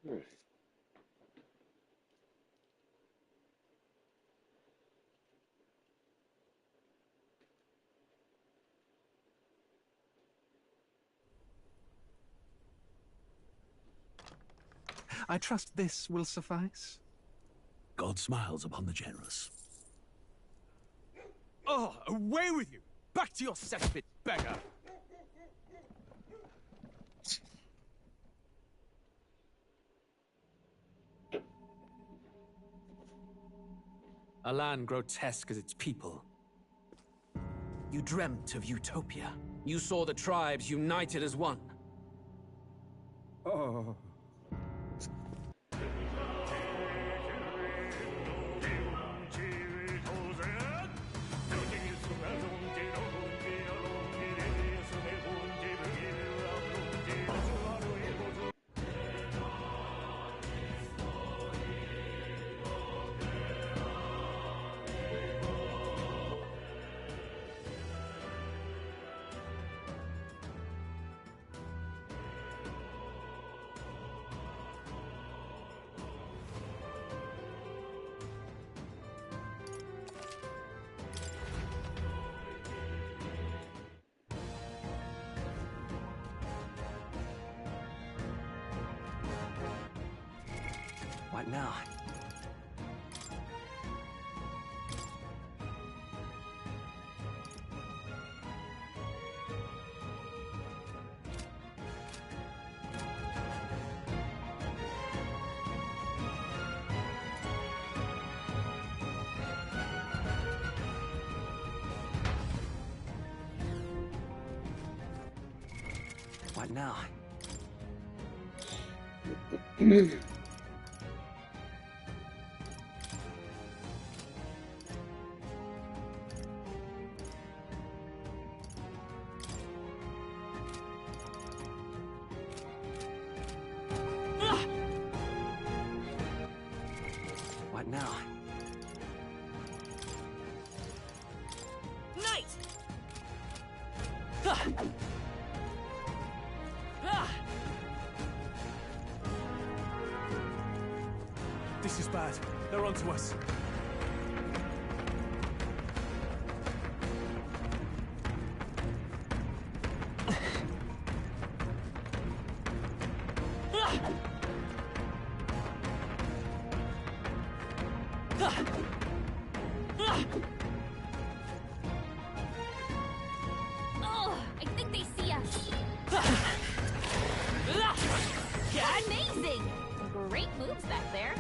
Hmm. I trust this will suffice. God smiles upon the generous. Oh, away with you! Back to your cesspit, beggar! A land grotesque as its people. You dreamt of utopia. You saw the tribes united as one. Oh. What now? What now? What now? Knight! This is bad. They're onto us. Oh, I think they see us. Amazing! Great moves back there.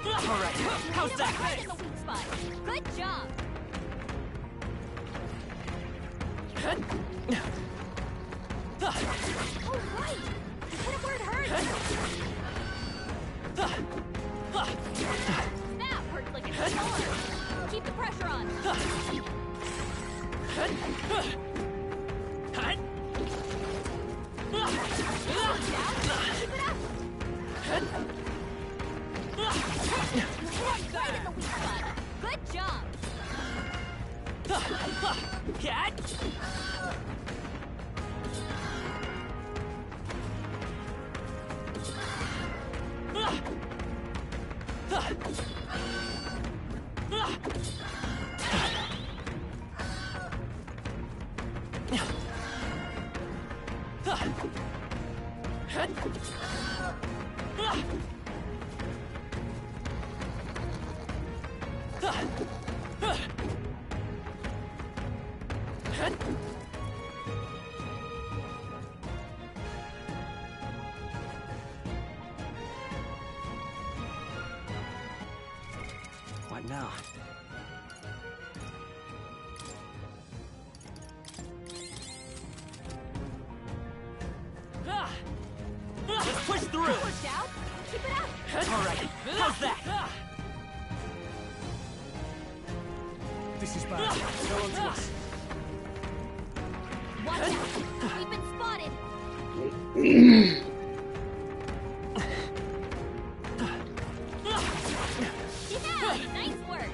All right, how's that? Right in the weak spot. Good job. Oh, right. You hit it where it hurts. Snap hurts like it's sore. Keep the pressure on. Keep it up. Right in the weak spot. Good job. Catch! What now? Let's push through! Push out. Keep it up. All right, how's that? This is bad. They're onto us. Watch out. We've been spotted. Yeah, nice work.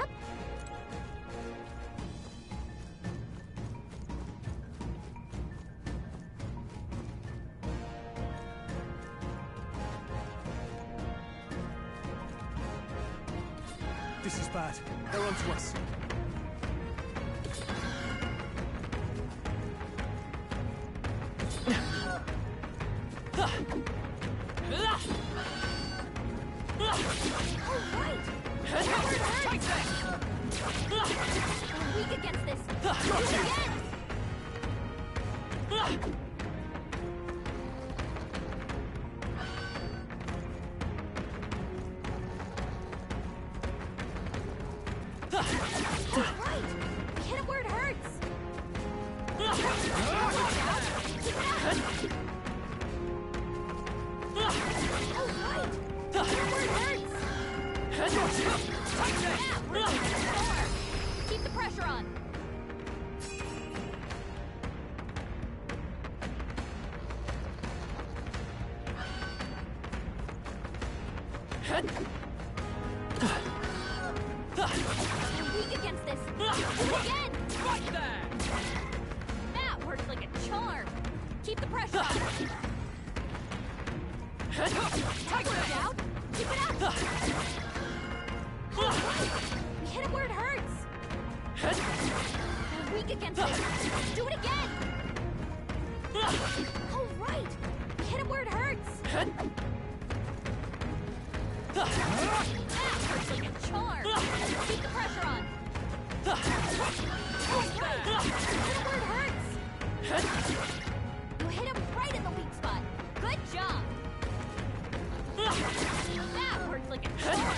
Yep. This is bad. They're onto us. Weak against this. Do it again. Right. We hit it where it hurts. Oh, right. We hit it where it hurts. Yeah, we're going more. Keep the pressure on. I'm weak against this. Do it again. Right there! That works like a charm. Keep the pressure on. That worked out. Keep it up. We hit it where it hurts. I'm weak against this. Do it again. All right. We hit it where it hurts. That hurts like a charm. Keep the pressure on. All right. Hit it where it hurts. You hit him right in the weak spot. Good job. That worked like a charm.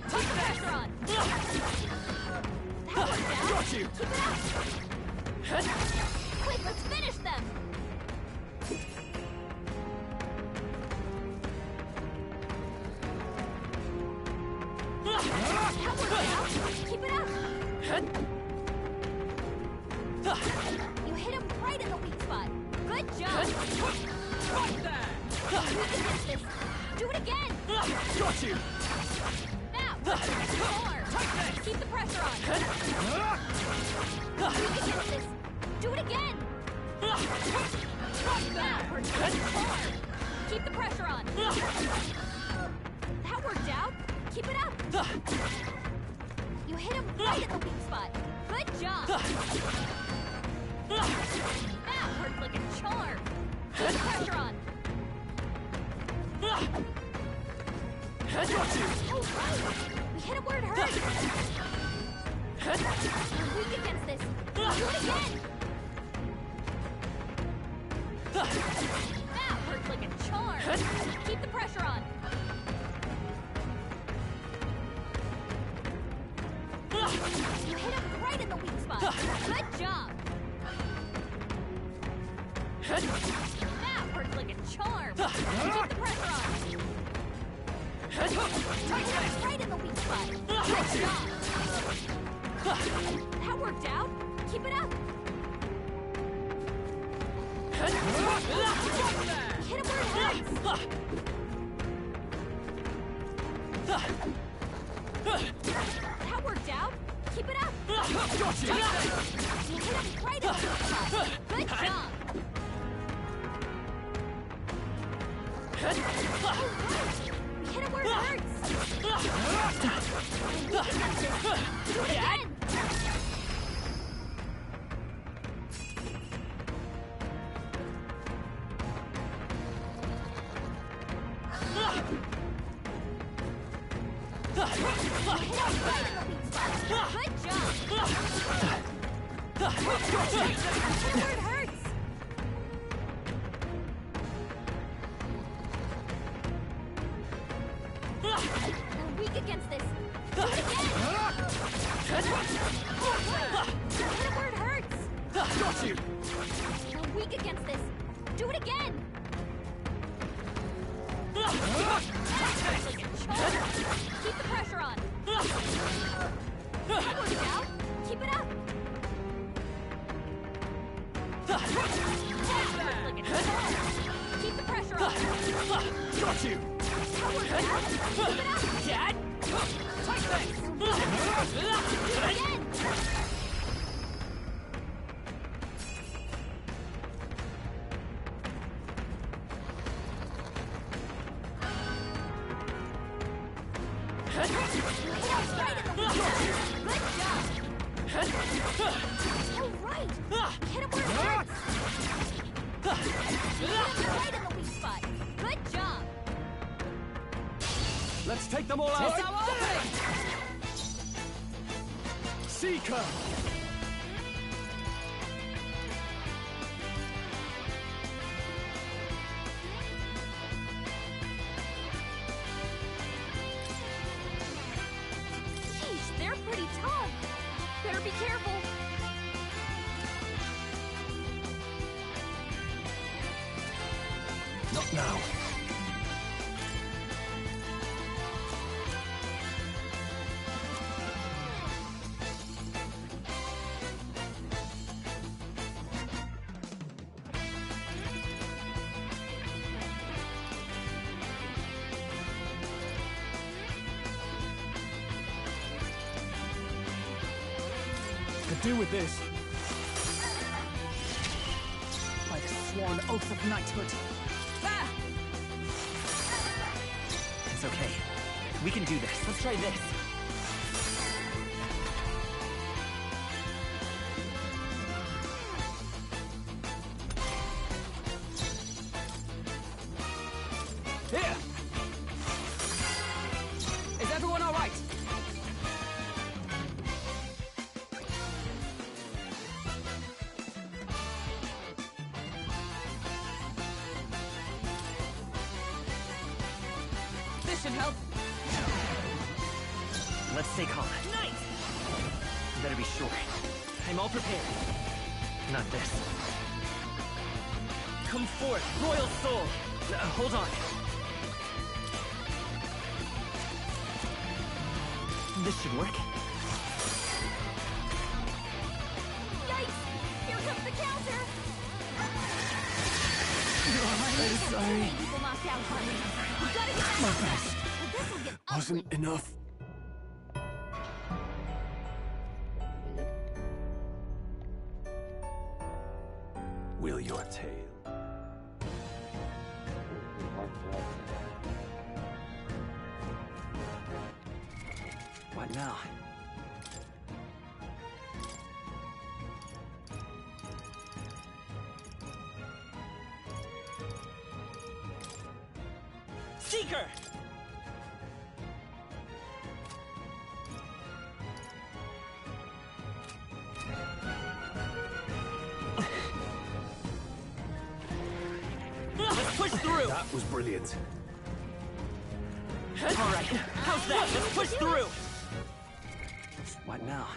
Keep the pressure on. That worked out. Got you. Keep it up. Quick, let's finish them. That worked out. Keep it up. You hit him right in the weak spot. Good job. Right there! Weak against this. Do it again. Got you. That worked like a charm. Keep the pressure on. Weak against this. Do it again. That worked like a charm. Keep the pressure on. That worked out. Keep it up. You hit him right at the weak spot. Good job. That worked like a charm. Keep the pressure on. Got you. Oh, right. We hit him where it hurts. We're weak against this. Do it again. That worked like a charm. Keep the pressure on. You hit him right in the weak spot. Good job. That worked like a charm. Keep the pressure on. Right in the weak spot. Good job. That worked out. Keep it up. Hit him where it hurts. That worked out. Keep it up. Got you. You hit him right in the weak spot. Good job. We hit him where it hurts. Do it again. Good job. Where it hurts. I'm weak against this. Do it again. Hit him where it hurts. Got you. I'm weak against this. Do it again. Keep the pressure on. That worked out. Keep it up. Keep the pressure on. Got you. That worked out. Keep it up. Dad. Take this. Again! You're right! Hit him where it hurts! Hit him right in the weak spot! Good job! Let's take them all out! Seeker! Sheesh, they're pretty tough. Better be careful. Not now. Could do with this. By the sworn oath of knighthood. Ah! It's okay. We can do this. Let's try this. Here! Is everyone all right? This should help. Let's stay calm. Nice! You better be sure. I'm all prepared. Not this. Come forth, royal soul! Hold on. This should work. Yikes! Here comes the counter! I'm sorry. People knocked out, honey. You gotta get that My knocked out. best. Or this'll get ugly. Wasn't enough. Will your tale? What now? Seeker! Let's push through! That was brilliant. Alright, how's that? Let's push through! What now?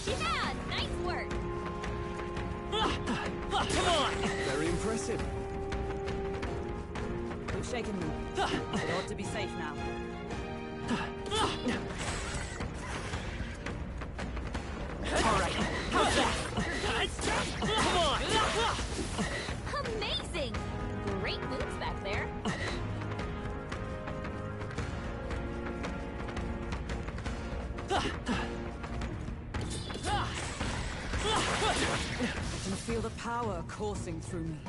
She's on! Nice work! Come on! Very impressive. We've shaken them. They ought to be safe now. Alright, how's that? Come on! Amazing! Great moves back there. I can feel the power coursing through me.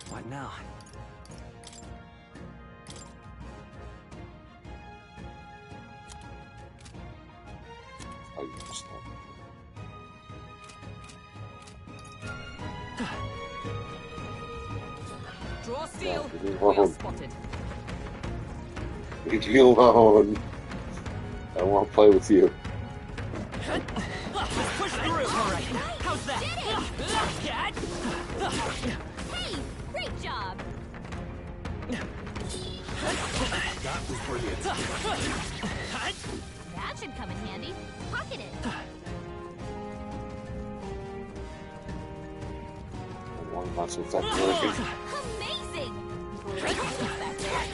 What now? Draw steel. leave We are alone. spotted. Leave me alone. I don't want to play with you. Let's push through! Alright, how's that? Cat! Hey! Great job! That was brilliant. That should come in handy. Pocket it. One muscle effect working. Amazing! Great moves back there.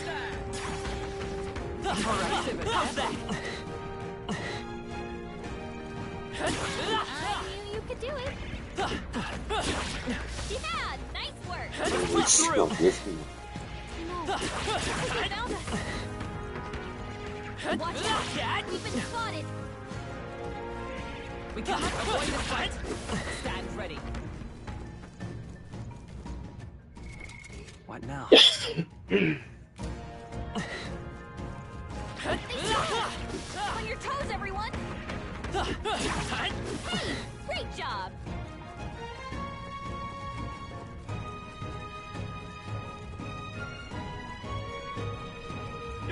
Alright, how's that? I knew you could do it. Yeah! Nice work! Holy smoke, this thing. No, they found us. Watch out! We've been spotted. We cannot avoid this fight. Stand ready. What now? On your toes, everyone! Hey, great job!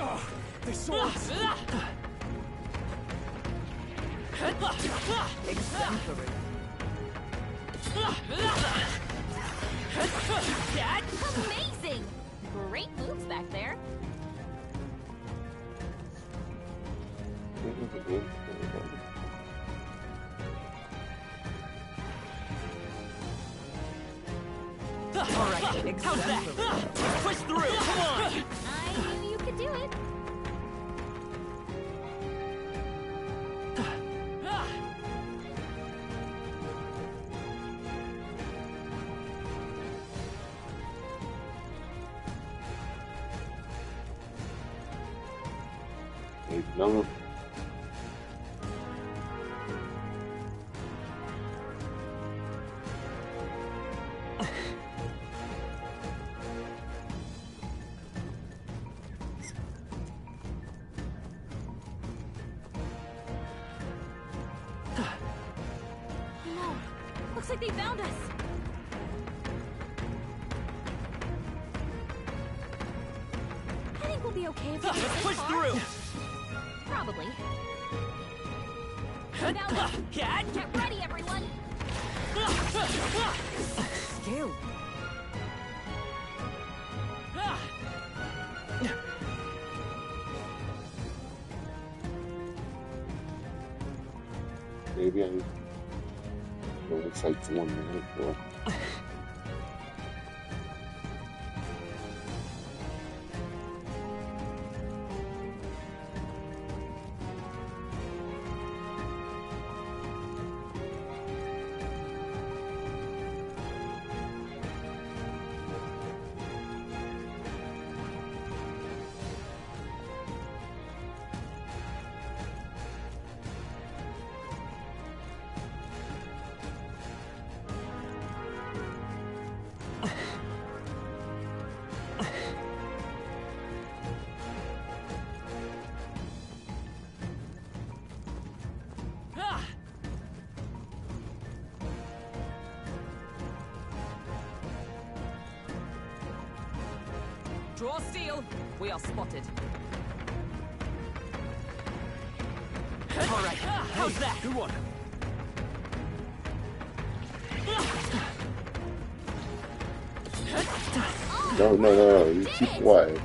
Oh, they saw us. Exemplary. Amazing! Great moves back there. All right, exemplary. Push through! Come on! I knew you could do it. No. No, looks like they found us. I think we'll be okay if we get this Push far. through! Probably. Found us. Get ready, everyone. Scale. Maybe I need. Well, it looks like it's 1 minute. Well, Draw steel. We are spotted. All right, how's that? Good one. no. You keep quiet.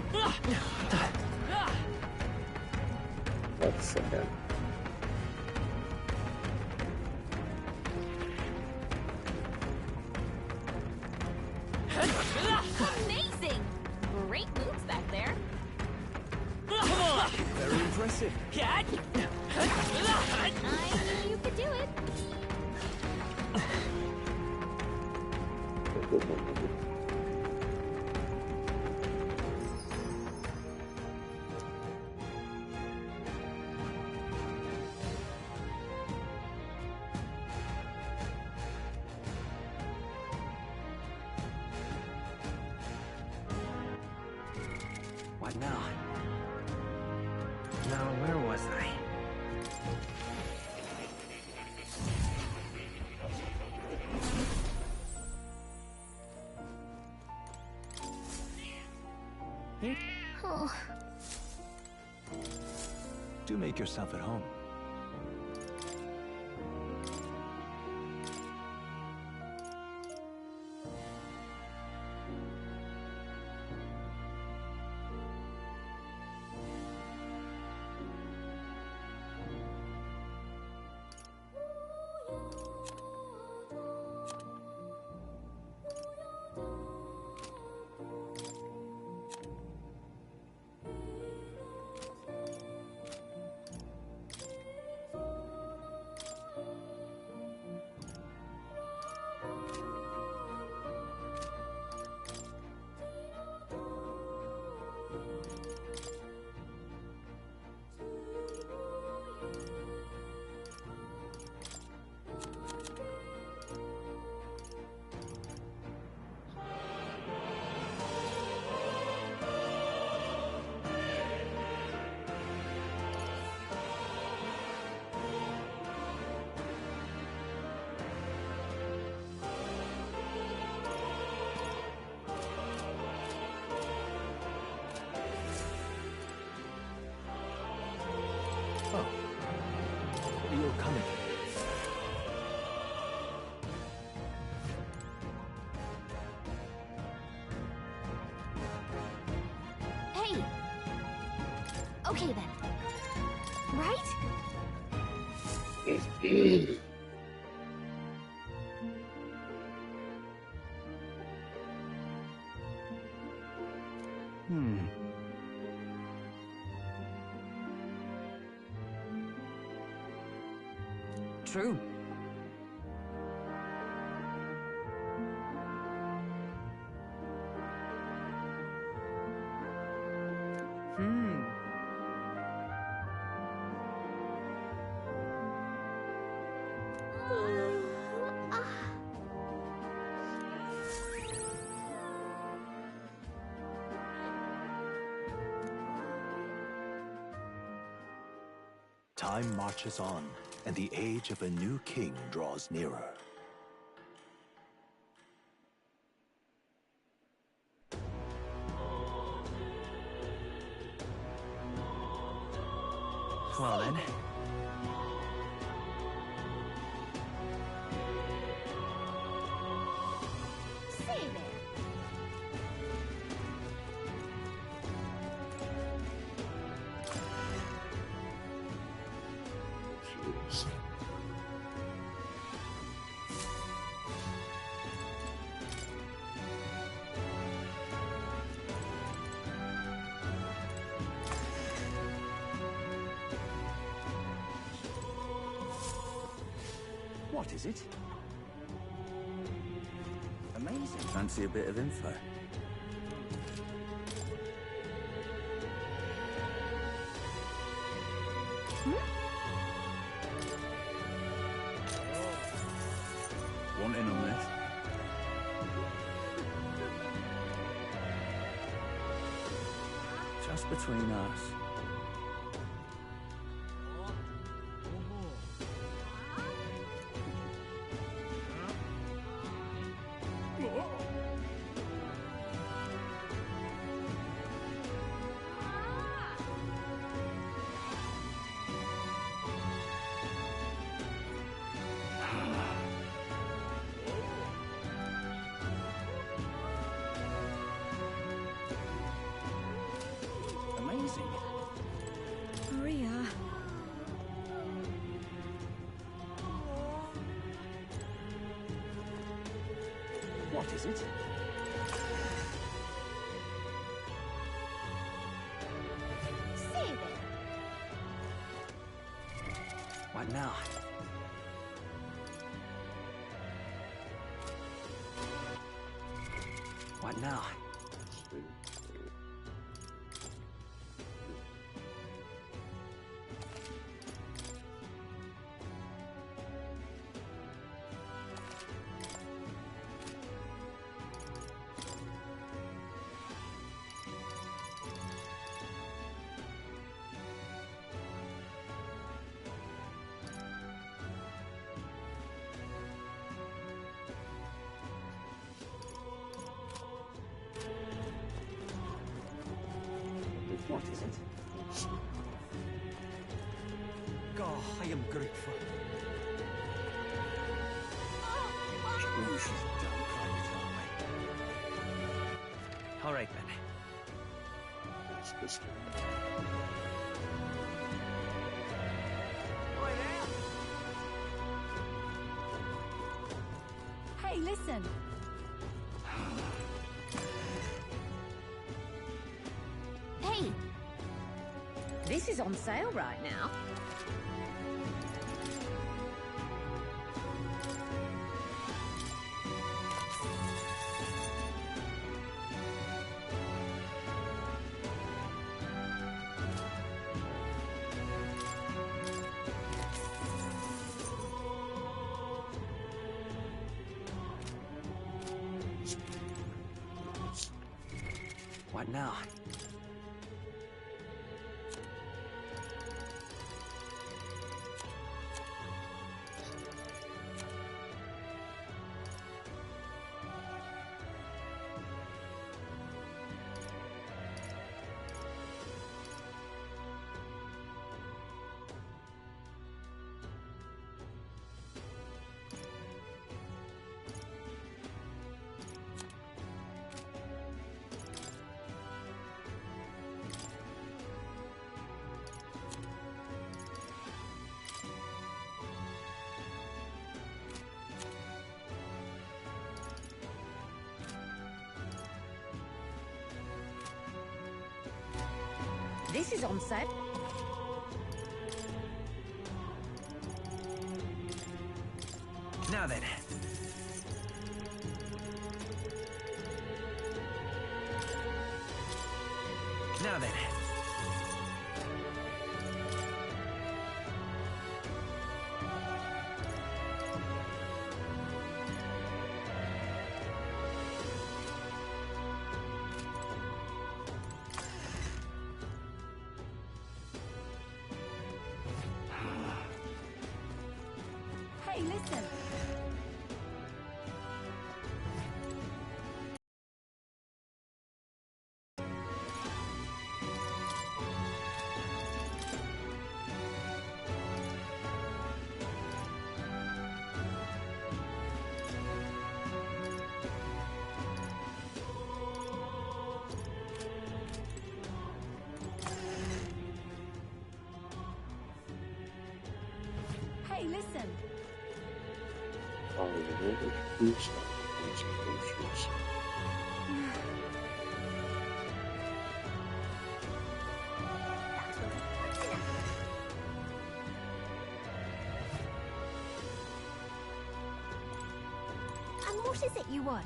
That's a second. Amazing! Great moves back there. Come on! Very impressive. Cat! I knew you could do it. Good one. What now? Now, where was I? Oh. Do make yourself at home. Okay then. Right? True. Time marches on, and the age of a new king draws nearer. Well then. Say there. Jeez. What is it? Amazing. Fancy a bit of info. Want in on this? Just between us. Amazing. Maria. What is it? Say there. What now? What now? What is it? God, I am grateful. Oh, she's done private army. All right, then. It's this guy. Hey, listen. Hey, This is on sale right now. What now? This is on set. Now then. Now then. Hey, listen. Hey, listen. Oh, you know the fruit stuff. Bunch of potions. That will be quite enough. And what is it you want?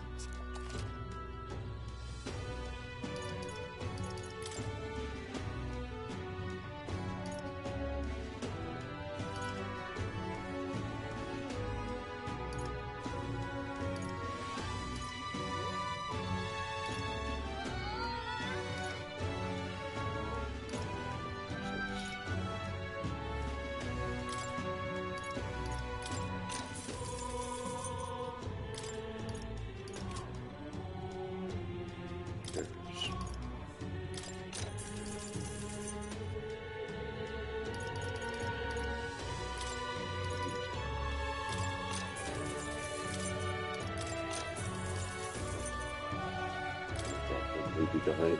Maybe behind.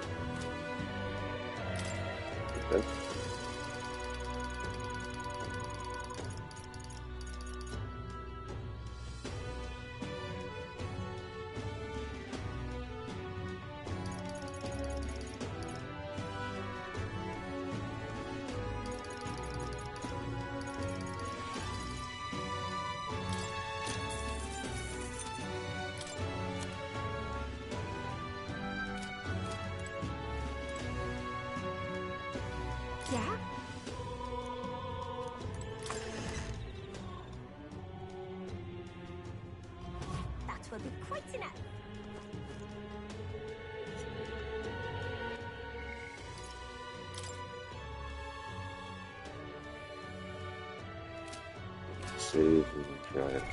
Okay. Yeah? That will be quite enough. Save and try it.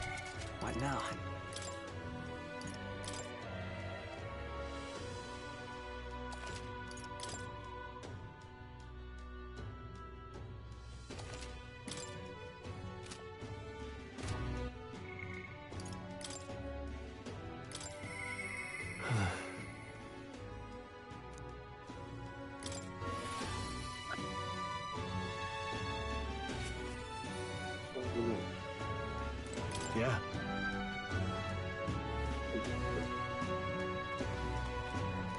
What now? Yeah.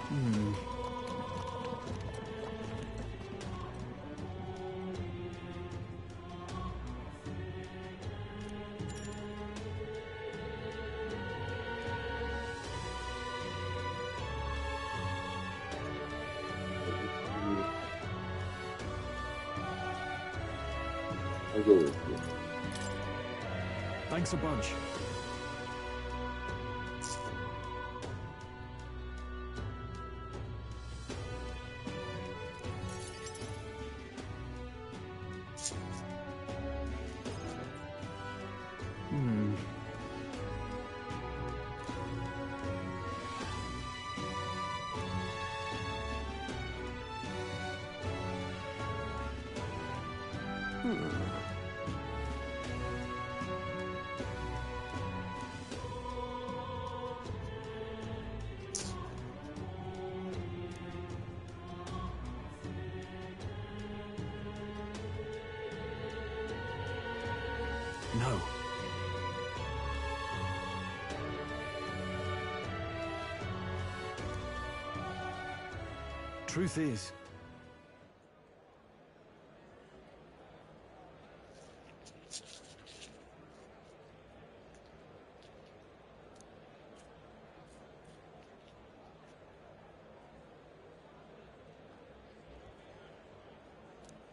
Hmm. I'll go with you. Thanks a bunch. Hmm. No. Truth is,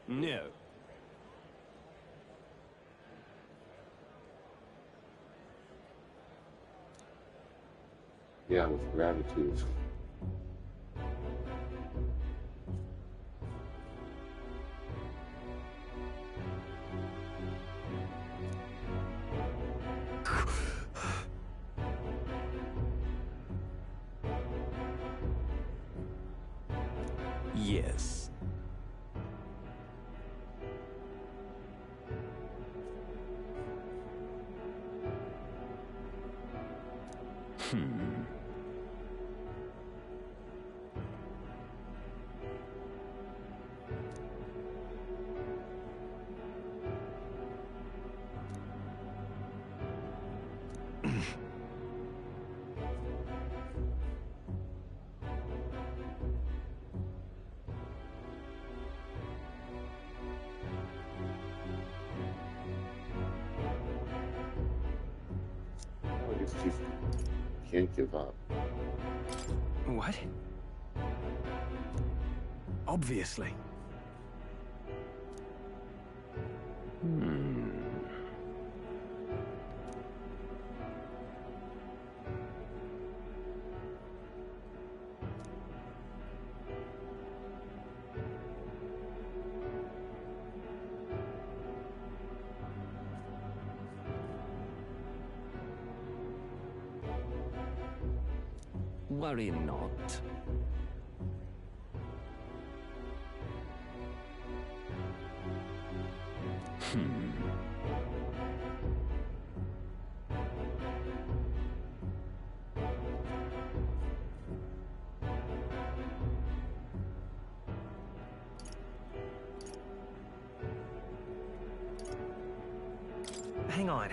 No. Yeah, with gratitude. Yes. Oh, you can't give up. What? Obviously. Worry not. Hang on.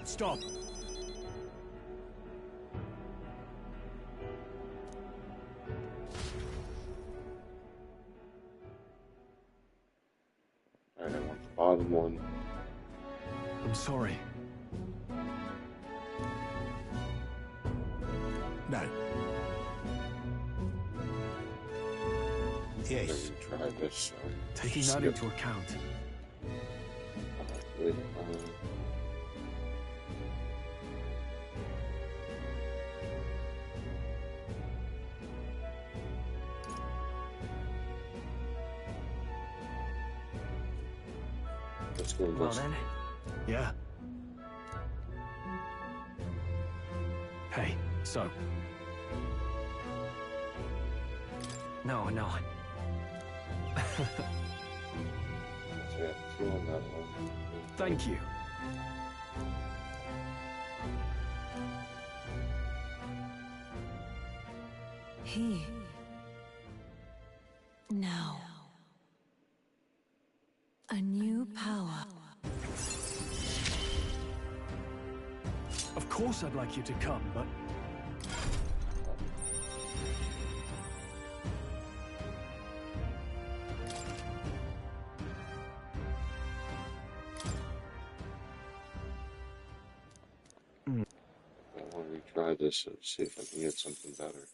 Stop. Alright, I want the bottom one. I'm sorry. No. Yes. Let me try this. Taking that into account. Wait, let's go Well this. then, Yeah. Hey, so. no. So yeah, 2 on that one. Thank you. He. Now. A new power. Of course I'd like you to come, but I want to retry this and see if I can get something better.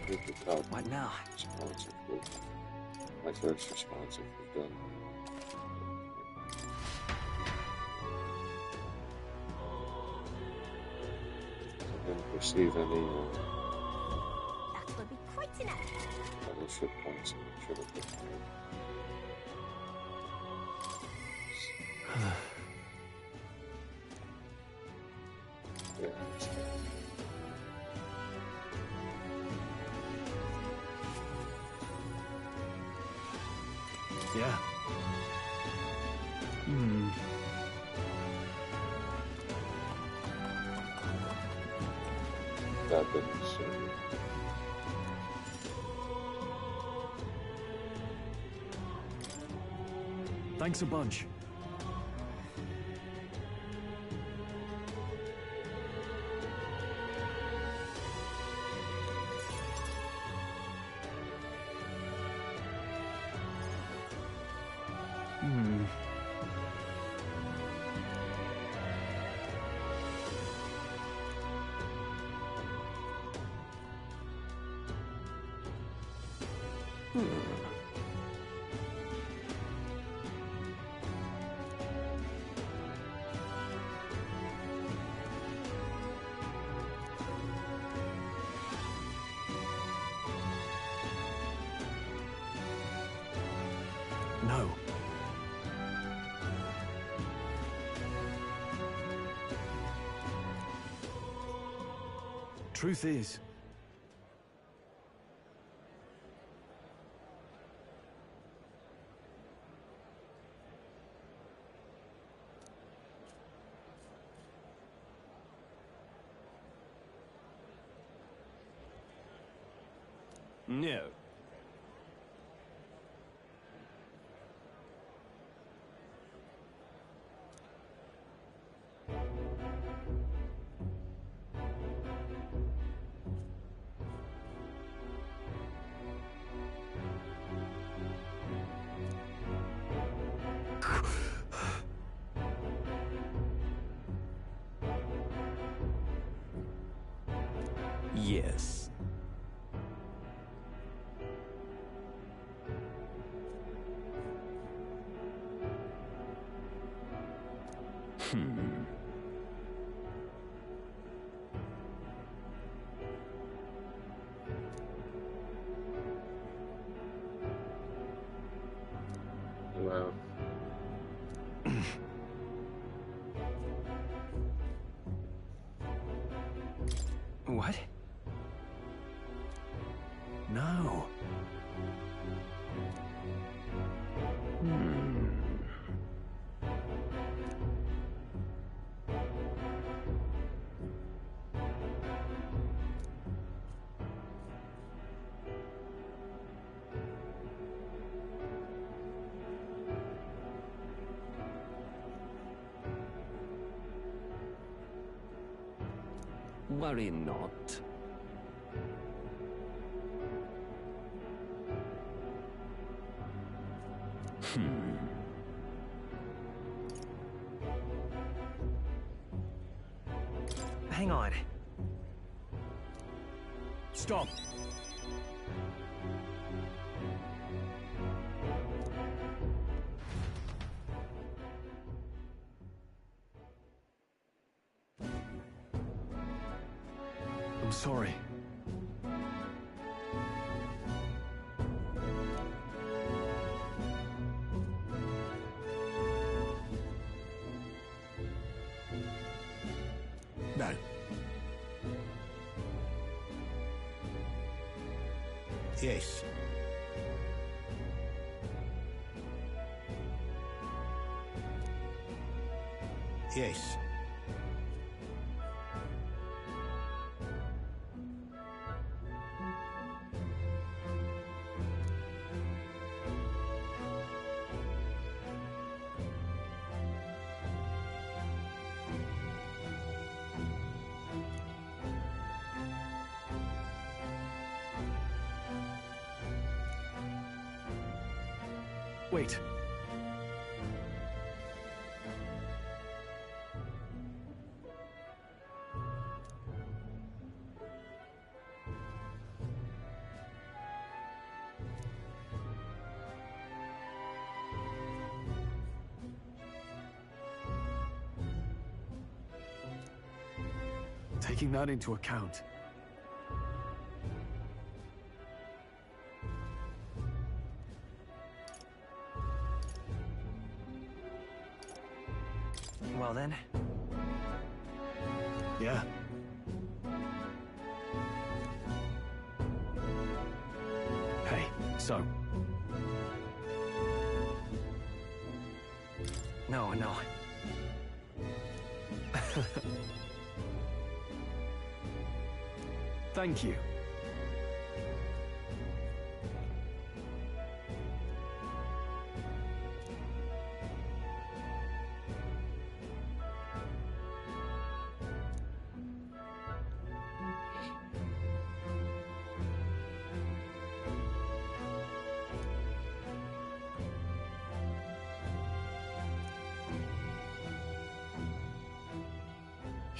Look at how what now? responsive with my first responsive was done. I didn't perceive any That would be quite enough. fellowship points. I should have put yeah, it's- yeah. that didn't suit me. Thanks a bunch. Truth is, No. Yes. Wow. What? no. Worry not. Hang on. Stop. I'm sorry. No. Yes. Yes. Wait. Taking that into account, Well then, yeah. Hey, so, no. thank you.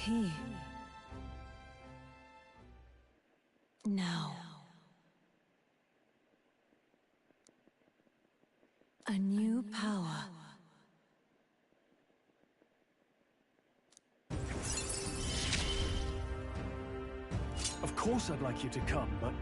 He. Now. A new power. Of course I'd like you to come, but...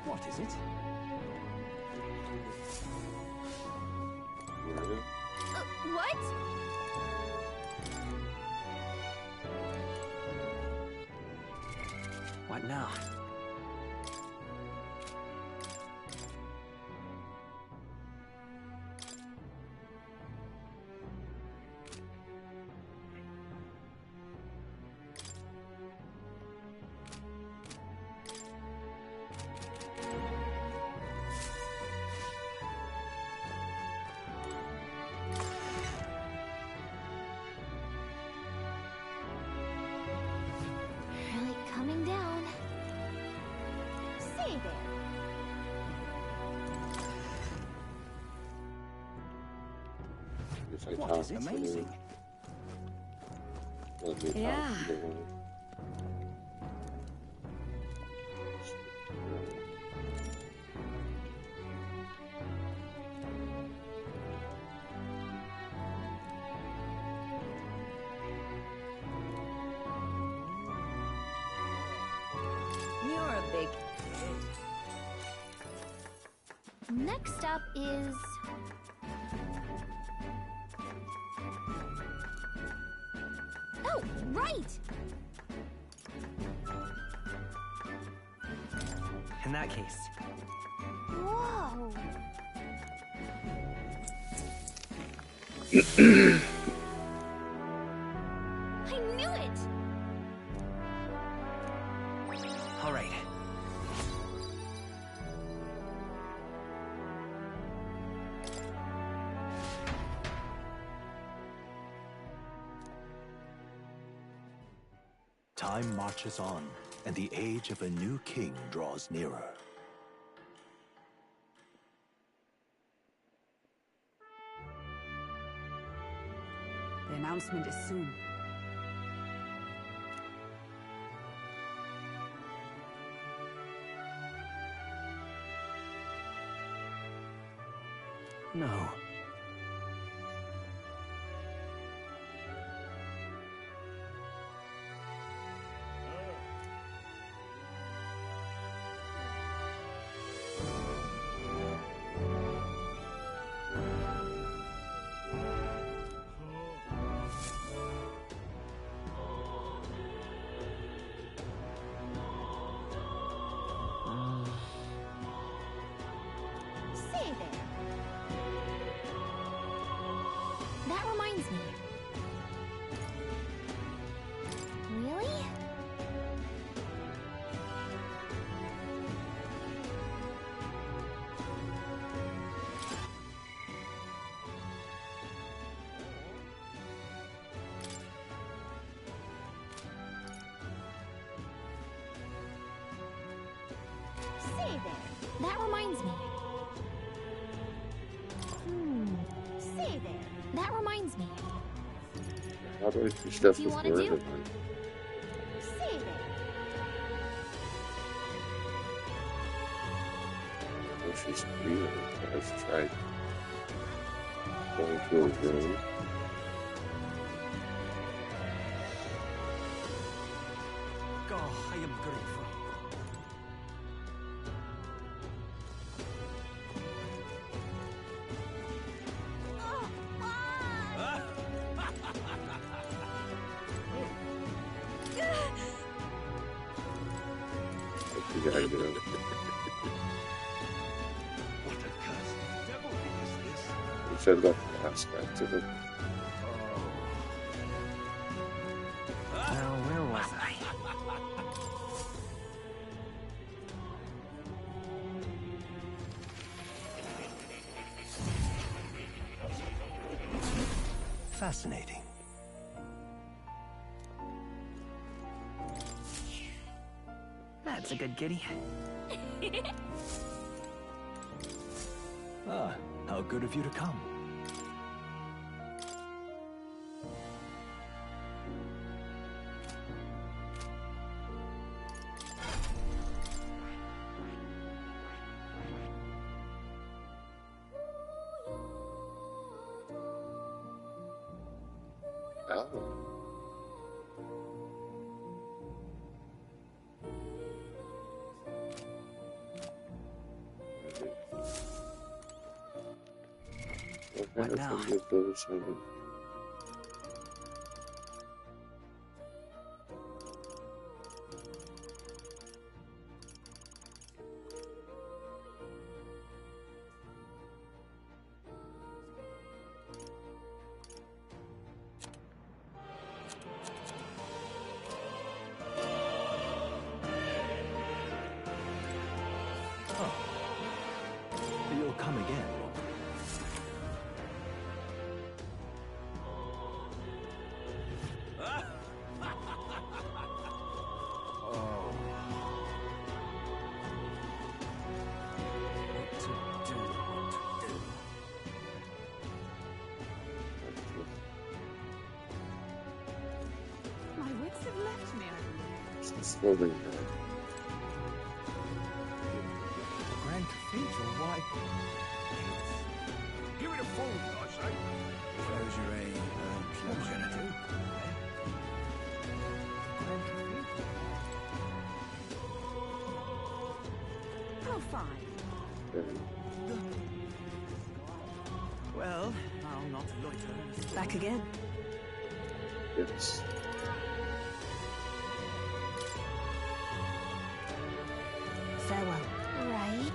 What is it? What? What now? Really coming down. Say there. If I What talk is to amazing? let me talk Yeah. to them. You're a big... Next up is... Oh, right! In that case, Whoa! I knew it! all right. Time marches on, and the age of a new king draws nearer. The announcement is soon. No. Say there. That reminds me. Really? Say there. That reminds me. Say there. That reminds me. How do I do stuff Do you with wanna word do? in mind? Say there. Oh, she's breathing. Let's try going to a room. God, I am grateful. I think I get it. What a cursed devil is this? You said that aspect of it. Now, where was I? Fascinating. That's a good kitty. Ah, how good of you to come. What now? You'll come again. My wits have left me. Slowly. Grand Cathedral, why? Give it a fold, I say. Close your aim. What am I gonna do? Grand Cathedral. Oh, fine. Well, I'll not loiter. Back again. Yes. Farewell. Right?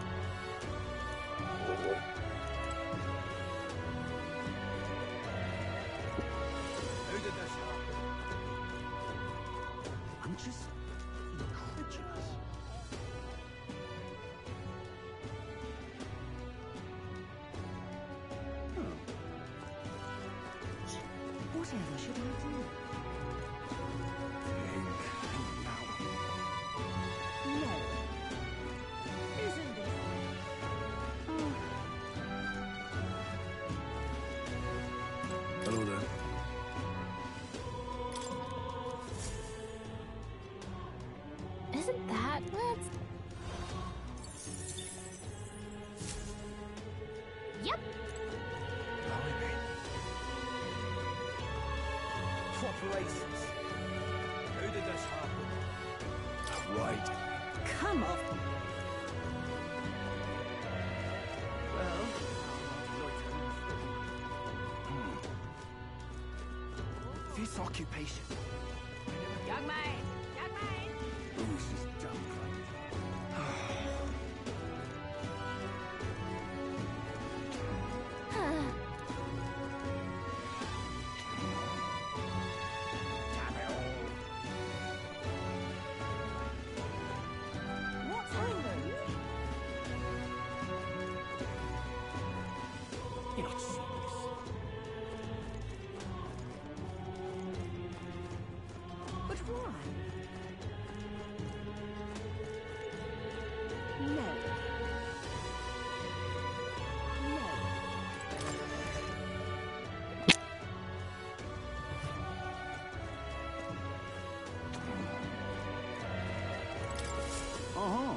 Who did this happen? I'm just incredulous. Whatever should I do? No. Isn't this? Oh, Hello there. Isn't that? Let's. Yep. What races? Who did this happen? Right. come on. Well, I'll not loiter. This occupation. Young man! Young man! Ooh, this is dumb. What's happened? You're not serious. But why? No. No. Uh-huh.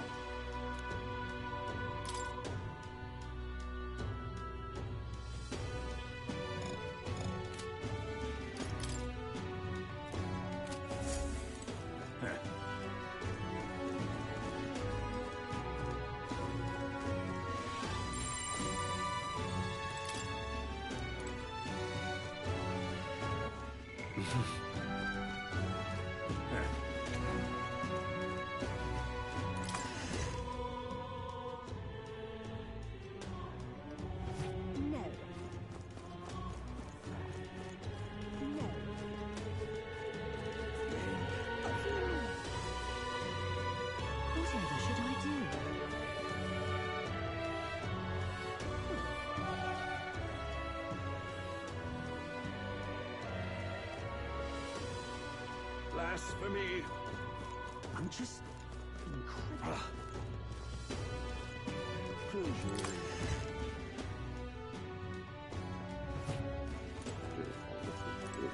No. No. Whatever should I do? Blasphemy. I'm just incredible. Close your ears.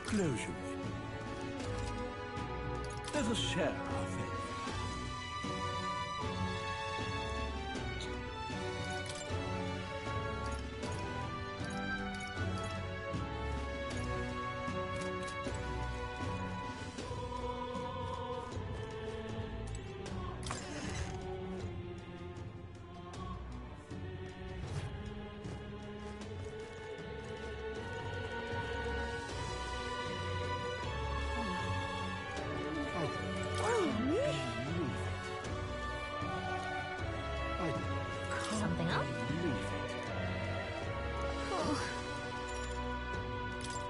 Close your window. Let us share our faith.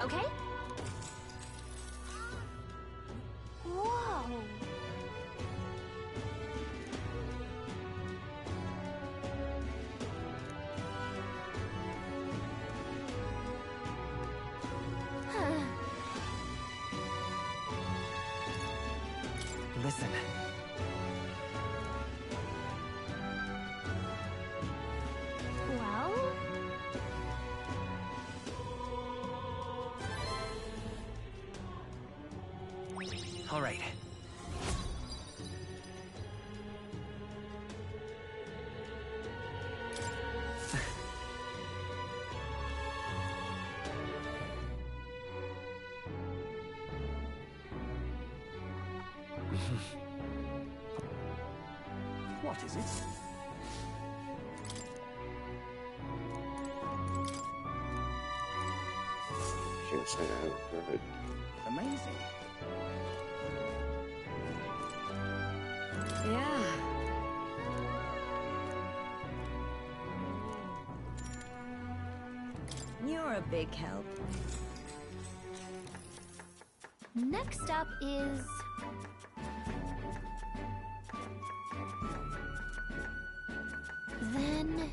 okay? Whoa. Listen. Well? All right. What is it? Can't say I haven't heard. Amazing. Yeah. You're a big help. Next up is... Then...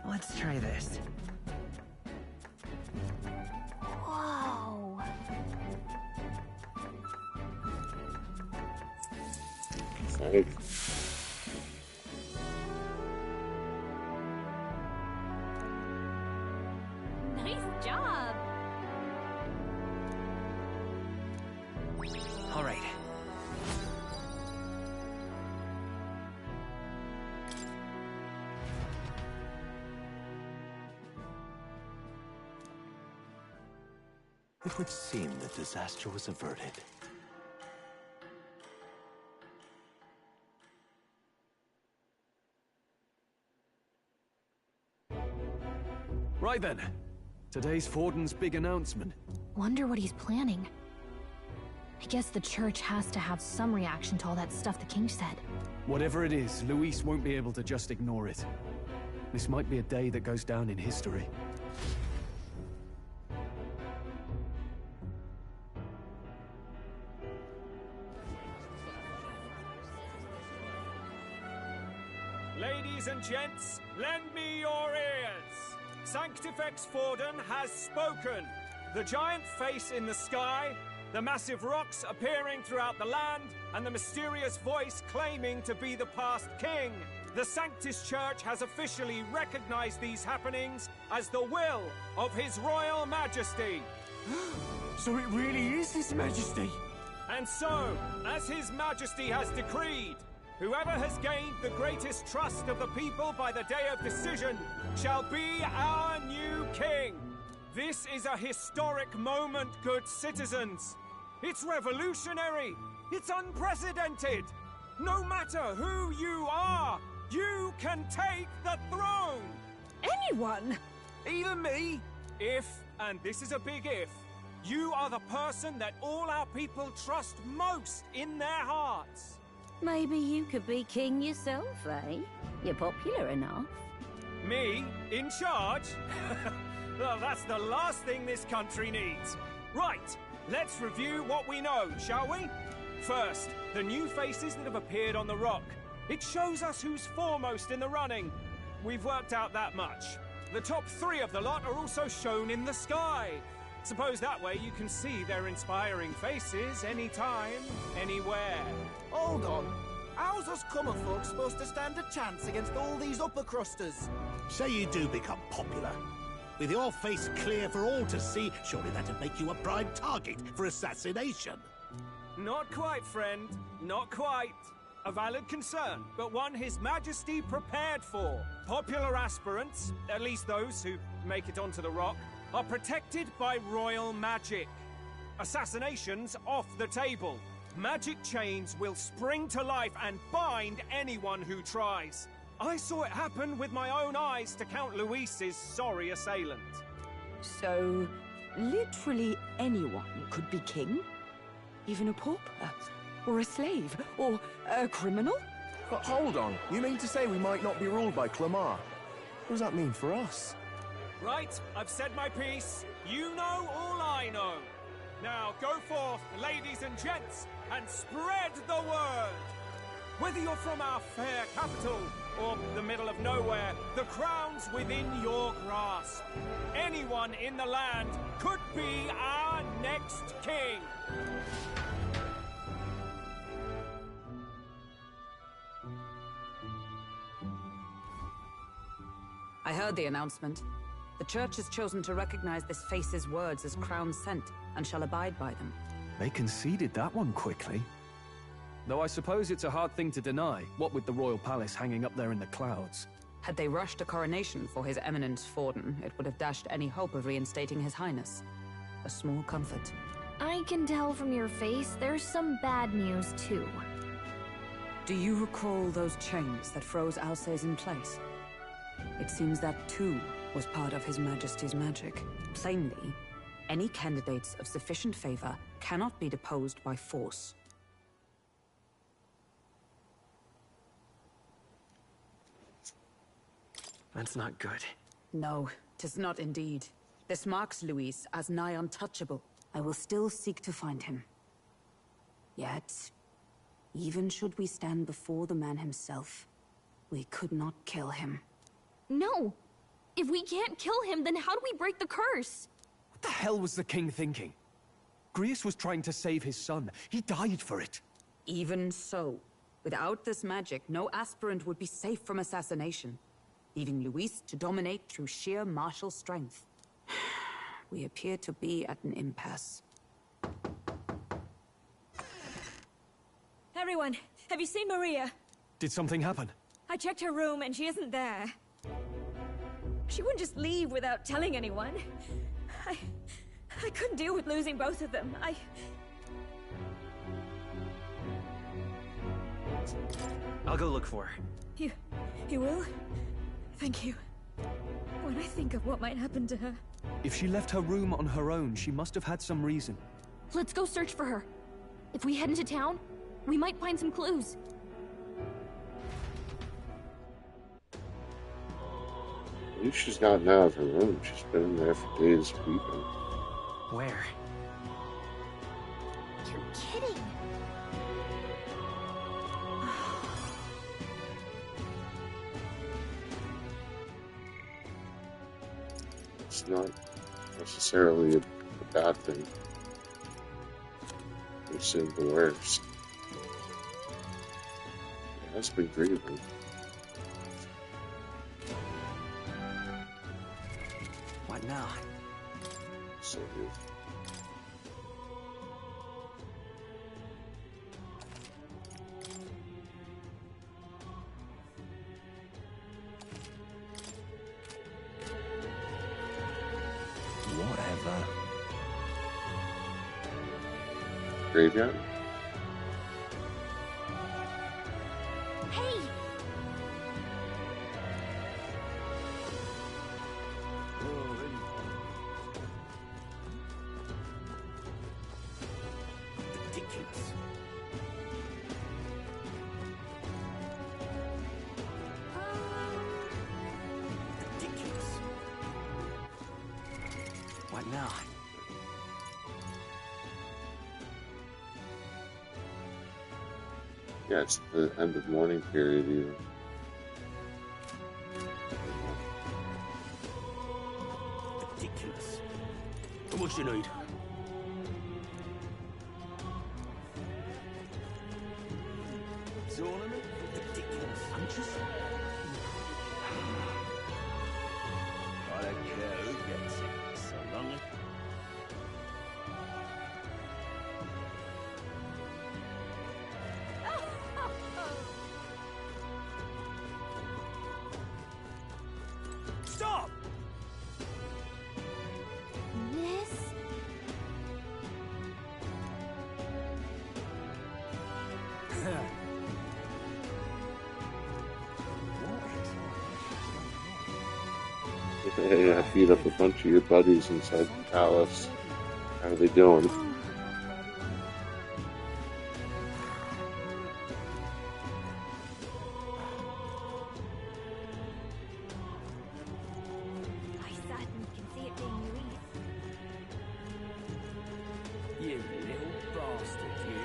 Let's try this. Whoa. Like, Nice job. All right. It would seem the disaster was averted. Right then. Today's Forden's big announcement. Wonder what he's planning. I guess the church has to have some reaction to all that stuff the king said. Whatever it is, Luis won't be able to just ignore it. This might be a day that goes down in history. Ladies and gents, lend me your ears. Sanctifex Forden has spoken. The giant face in the sky, the massive rocks appearing throughout the land, and the mysterious voice claiming to be the past king. The Sanctus Church has officially recognized these happenings as the will of His Royal Majesty. So it really is His Majesty? And so, as His Majesty has decreed, whoever has gained the greatest trust of the people by the day of decision shall be our new king. This is a historic moment, good citizens. It's revolutionary. It's unprecedented. No matter who you are, you can take the throne. Anyone? Even me. If, and this is a big if, you are the person that all our people trust most in their hearts. Maybe you could be king yourself, eh? You're popular enough. Me? In charge? Well, that's the last thing this country needs. Right, let's review what we know, shall we? First, the new faces that have appeared on the rock. It shows us who's foremost in the running. We've worked out that much. The top 3 of the lot are also shown in the sky. Suppose that way you can see their inspiring faces anytime, anywhere. Hold on. How's us common folk supposed to stand a chance against all these upper crusters? Say you do become popular. With your face clear for all to see, surely that'd make you a prime target for assassination. Not quite, friend. Not quite. A valid concern, but one His Majesty prepared for. Popular aspirants, at least those who make it onto the rock, are protected by royal magic. Assassinations off the table. Magic chains will spring to life and bind anyone who tries. I saw it happen with my own eyes to Count Luis's sorry assailant. So, literally anyone could be king? Even a pauper? Or a slave? Or a criminal? Hold on. You mean to say we might not be ruled by Clamar? What does that mean for us? Right, I've said my piece. You know all I know. Now go forth, ladies and gents, and spread the word. Whether you're from our fair capital or the middle of nowhere, the crown's within your grasp. Anyone in the land could be our next king. I heard the announcement. The Church has chosen to recognize this face's words as crown sent, and shall abide by them. They conceded that one quickly. Though I suppose it's a hard thing to deny, what with the royal palace hanging up there in the clouds. Had they rushed a coronation for His Eminence Forden, it would have dashed any hope of reinstating His Highness. A small comfort. I can tell from your face there's some bad news, too. Do you recall those chains that froze Alsace in place? It seems that, too, was part of His Majesty's magic. Plainly, any candidates of sufficient favor cannot be deposed by force. That's not good. No, 'tis not indeed. This marks Luis as nigh untouchable. I will still seek to find him. Yet, even should we stand before the man himself, we could not kill him. No! If we can't kill him, then how do we break the curse? What the hell was the king thinking? Grius was trying to save his son. He died for it. Even so, without this magic, no aspirant would be safe from assassination, leaving Luis to dominate through sheer martial strength. We appear to be at an impasse. Everyone, have you seen Maria? Did something happen? I checked her room and she isn't there. She wouldn't just leave without telling anyone. I couldn't deal with losing both of them. I'll go look for her. You will? Thank you. When I think of what might happen to her... If she left her room on her own, she must have had some reason. Let's go search for her. If we head into town, we might find some clues. At least she's gotten out of her room. She's been in there for days weeping. Where? You're kidding. It's not necessarily a bad thing. It's in the worst. It has been grieving. What now? So good. Whatever. Graveyard? Hey! Ridiculous. Ridiculous. What now? Yeah, it's the end of mourning period even. Ridiculous. What you need? Tournament? Ridiculous. I'm just... I don't care who gets it, so long as... I beat up a bunch of your buddies inside the palace. How are they doing? I certainly can see it being Louise. You little bastard, you.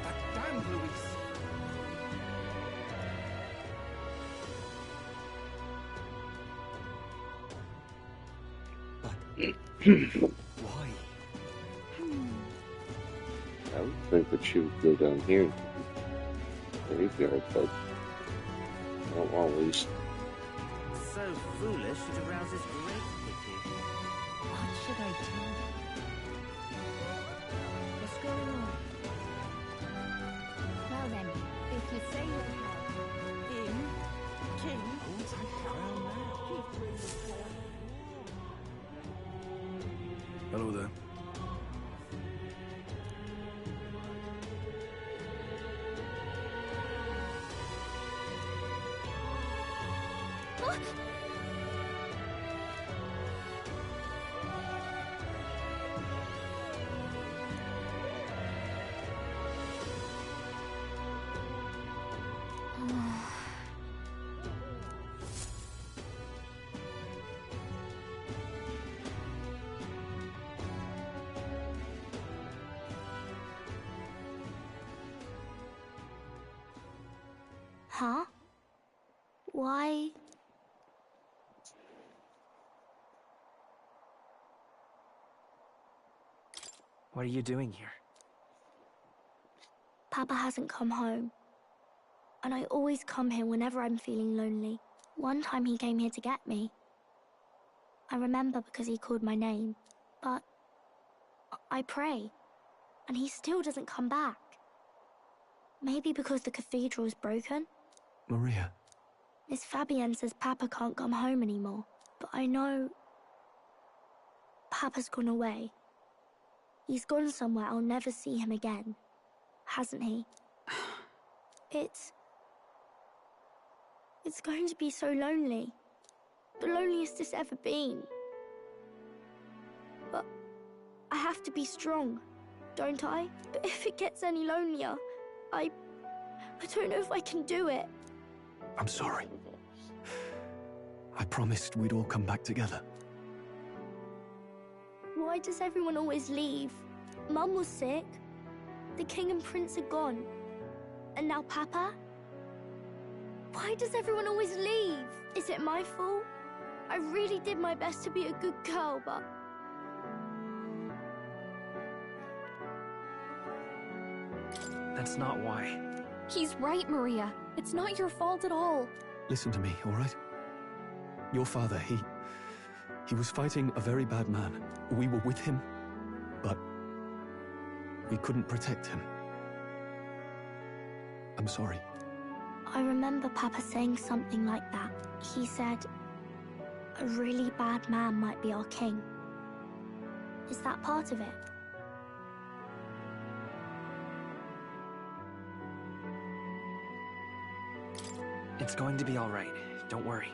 That damned Louise. Why? I would think that she would go down here and graveyard, but not always. So foolish it arouses great pity. What should I do? What's going on? Well then, if you say you're King? I'll take the crown now. Hello there. Huh? Why? What are you doing here? Papa hasn't come home. And I always come here whenever I'm feeling lonely. One time he came here to get me. I remember because he called my name. But I pray. And he still doesn't come back. Maybe because the cathedral's broken? Maria. Miss Fabienne says Papa can't come home anymore. But I know... Papa's gone away. He's gone somewhere I'll never see him again. Hasn't he? It's going to be so lonely. The loneliest it's ever been. But I have to be strong, don't I? But if it gets any lonelier, I don't know if I can do it. I'm sorry. I promised we'd all come back together. Why does everyone always leave? Mum was sick. The king and prince are gone. And now Papa? Why does everyone always leave? Is it my fault? I really did my best to be a good girl, but... That's not why. He's right, Maria. It's not your fault at all. Listen to me, all right? Your father, he was fighting a very bad man. We were with him, but we couldn't protect him. I'm sorry. I remember Papa saying something like that. He said, a really bad man might be our king. Is that part of it? It's going to be all right. Don't worry.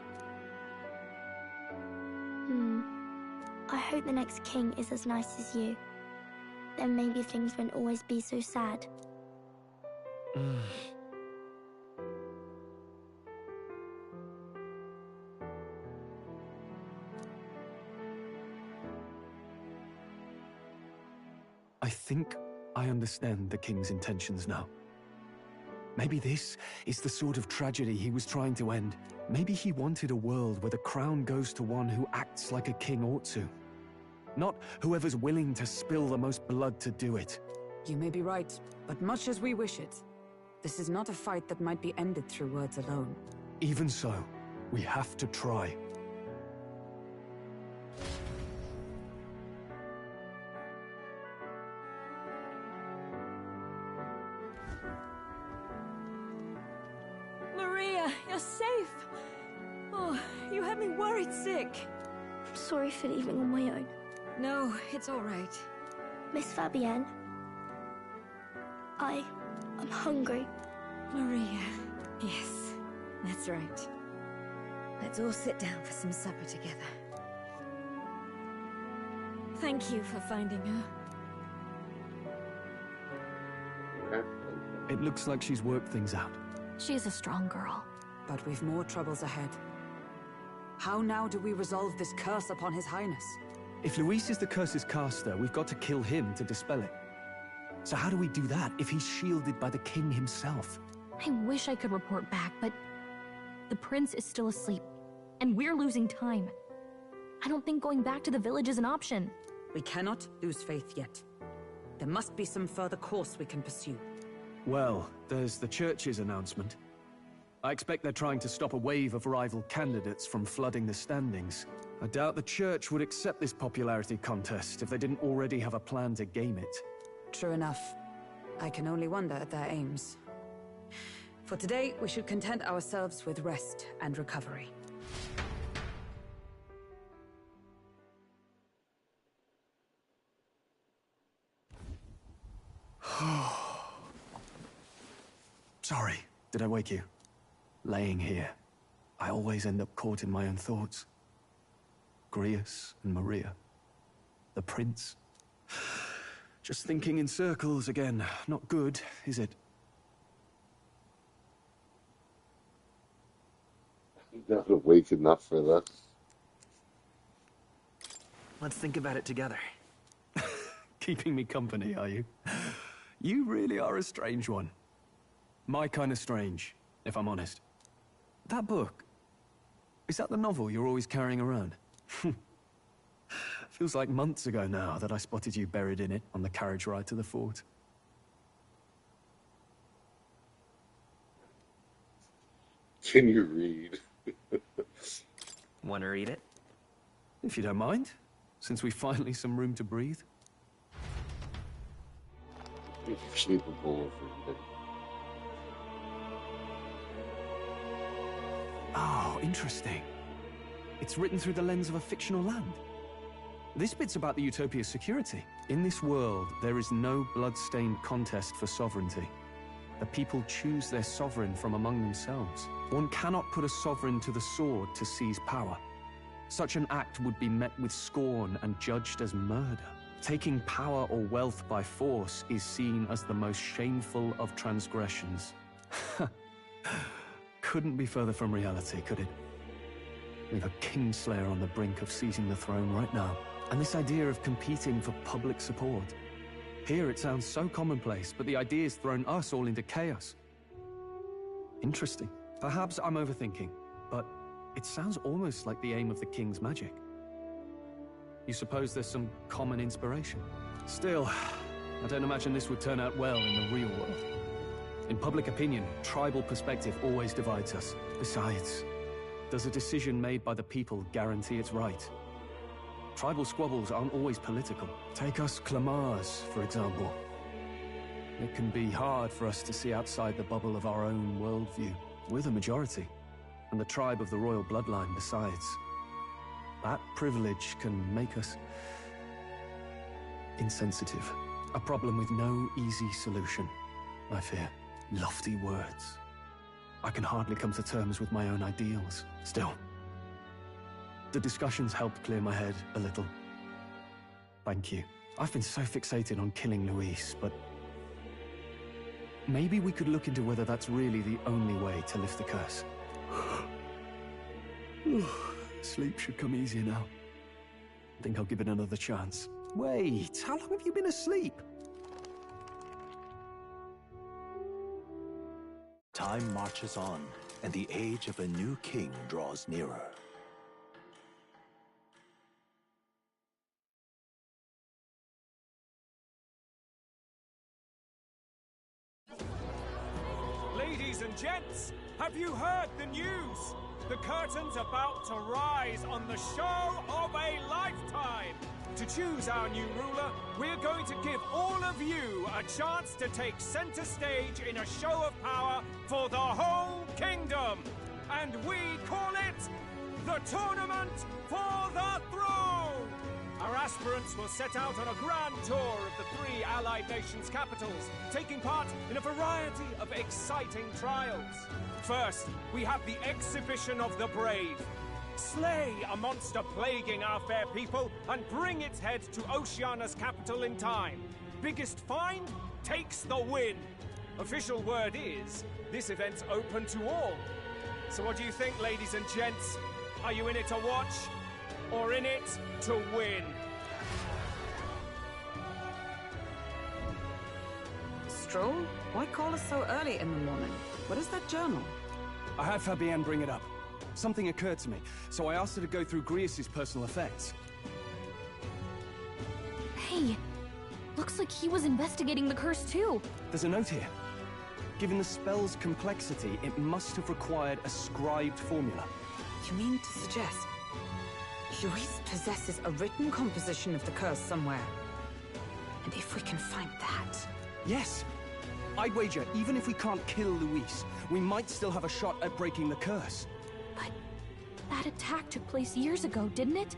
I hope the next king is as nice as you. Then maybe things won't always be so sad. I think I understand the king's intentions now. Maybe this is the sort of tragedy he was trying to end. Maybe he wanted a world where the crown goes to one who acts like a king ought to. Not whoever's willing to spill the most blood to do it. You may be right, but much as we wish it, this is not a fight that might be ended through words alone. Even so, we have to try. Maria, you're safe. Oh, you had me worried sick. I'm sorry for leaving on my own. No, it's all right. Miss Fabienne? I'm hungry. Maria. Yes, that's right. Let's all sit down for some supper together. Thank you for finding her. It looks like she's worked things out. She's a strong girl. But we've more troubles ahead. How now do we resolve this curse upon His Highness? If Luis is the curse's caster, we've got to kill him to dispel it. So how do we do that if he's shielded by the king himself? I wish I could report back, but the prince is still asleep, and we're losing time. I don't think going back to the village is an option. We cannot lose faith yet. There must be some further course we can pursue. Well, there's the church's announcement. I expect they're trying to stop a wave of rival candidates from flooding the standings. I doubt the church would accept this popularity contest if they didn't already have a plan to game it. True enough. I can only wonder at their aims. For today, we should content ourselves with rest and recovery. Sorry, did I wake you? Laying here, I always end up caught in my own thoughts. Grius and Maria. The prince. Just thinking in circles again. Not good, is it? I'm not awake enough for this. Let's think about it together. Keeping me company, are you? You really are a strange one. My kind of strange, if I'm honest. That book, is that the novel you're always carrying around? Feels like months ago now that I spotted you buried in it on the carriage ride to the fort. Can you read? Want to read it? If you don't mind, since we finally some room to breathe. You're capable of reading. Oh, interesting. It's written through the lens of a fictional land. This bit's about the Utopia's security. In this world, there is no blood-stained contest for sovereignty. The people choose their sovereign from among themselves. One cannot put a sovereign to the sword to seize power. Such an act would be met with scorn and judged as murder. Taking power or wealth by force is seen as the most shameful of transgressions. Couldn't be further from reality, could it? We've a kingslayer on the brink of seizing the throne right now. And this idea of competing for public support. Here it sounds so commonplace, but the idea's thrown us all into chaos. Interesting. Perhaps I'm overthinking, but it sounds almost like the aim of the king's magic. You suppose there's some common inspiration? Still, I don't imagine this would turn out well in the real world. In public opinion, tribal perspective always divides us. Besides, does a decision made by the people guarantee it's right? Tribal squabbles aren't always political. Take us Clamars, for example. It can be hard for us to see outside the bubble of our own worldview. We're the majority, and the tribe of the royal bloodline besides. That privilege can make us insensitive. A problem with no easy solution, I fear. Lofty words. I can hardly come to terms with my own ideals. Still, the discussions helped clear my head a little. Thank you. I've been so fixated on killing Luis, but maybe we could look into whether that's really the only way to lift the curse. Sleep should come easier now. I think I'll give it another chance. Wait, how long have you been asleep? Time marches on, and the age of a new king draws nearer. Ladies and gents, have you heard the news? The curtain's about to rise on the show of a lifetime. To choose our new ruler, we're going to give all of you a chance to take center stage in a show of power for the whole kingdom. And we call it the Tournament for the Throne! A our aspirants will set out on a grand tour of the 3 allied nations' capitals, taking part in a variety of exciting trials. First, we have the Exhibition of the Brave. Slay a monster plaguing our fair people and bring its head to Oceania's capital in time. Biggest find takes the win. Official word is, this event's open to all. So what do you think, ladies and gents? Are you in it to watch, or in it to win? Stroll? Why call us so early in the morning? What is that journal? I had Fabienne bring it up. Something occurred to me, so I asked her to go through Grius' personal effects. Hey, looks like he was investigating the curse too. There's a note here. Given the spell's complexity, it must have required a scribed formula. You mean to suggest Luis possesses a written composition of the curse somewhere? And if we can find that... Yes! I'd wager, even if we can't kill Luis, we might still have a shot at breaking the curse. But that attack took place years ago, didn't it?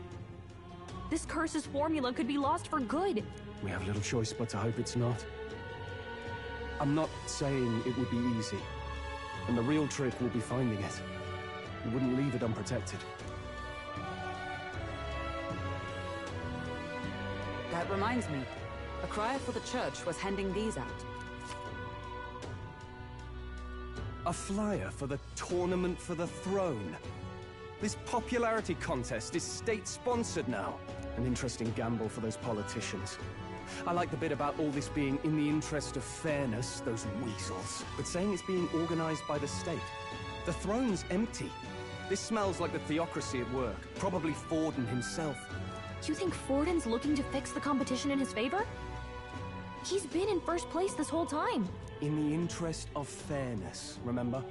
This curse's formula could be lost for good. We have little choice but to hope it's not. I'm not saying it would be easy. And the real trick will be finding it. We wouldn't leave it unprotected. That reminds me. A crier for the church was handing these out. A flyer for the Tournament for the Throne. This popularity contest is state-sponsored now. An interesting gamble for those politicians. I like the bit about all this being in the interest of fairness, those weasels. But saying it's being organized by the state. The throne's empty. This smells like the theocracy at work. Probably Forden himself. You think Forden's looking to fix the competition in his favor? He's been in first place this whole time. In the interest of fairness, remember?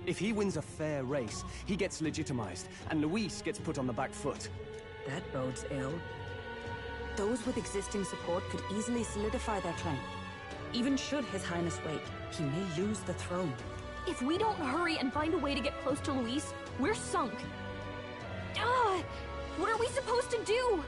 If he wins a fair race, he gets legitimized, and Luis gets put on the back foot. That bodes ill. Those with existing support could easily solidify their claim. Even should His Highness wait, he may lose the throne. If we don't hurry and find a way to get close to Luis, we're sunk. What are we supposed to do?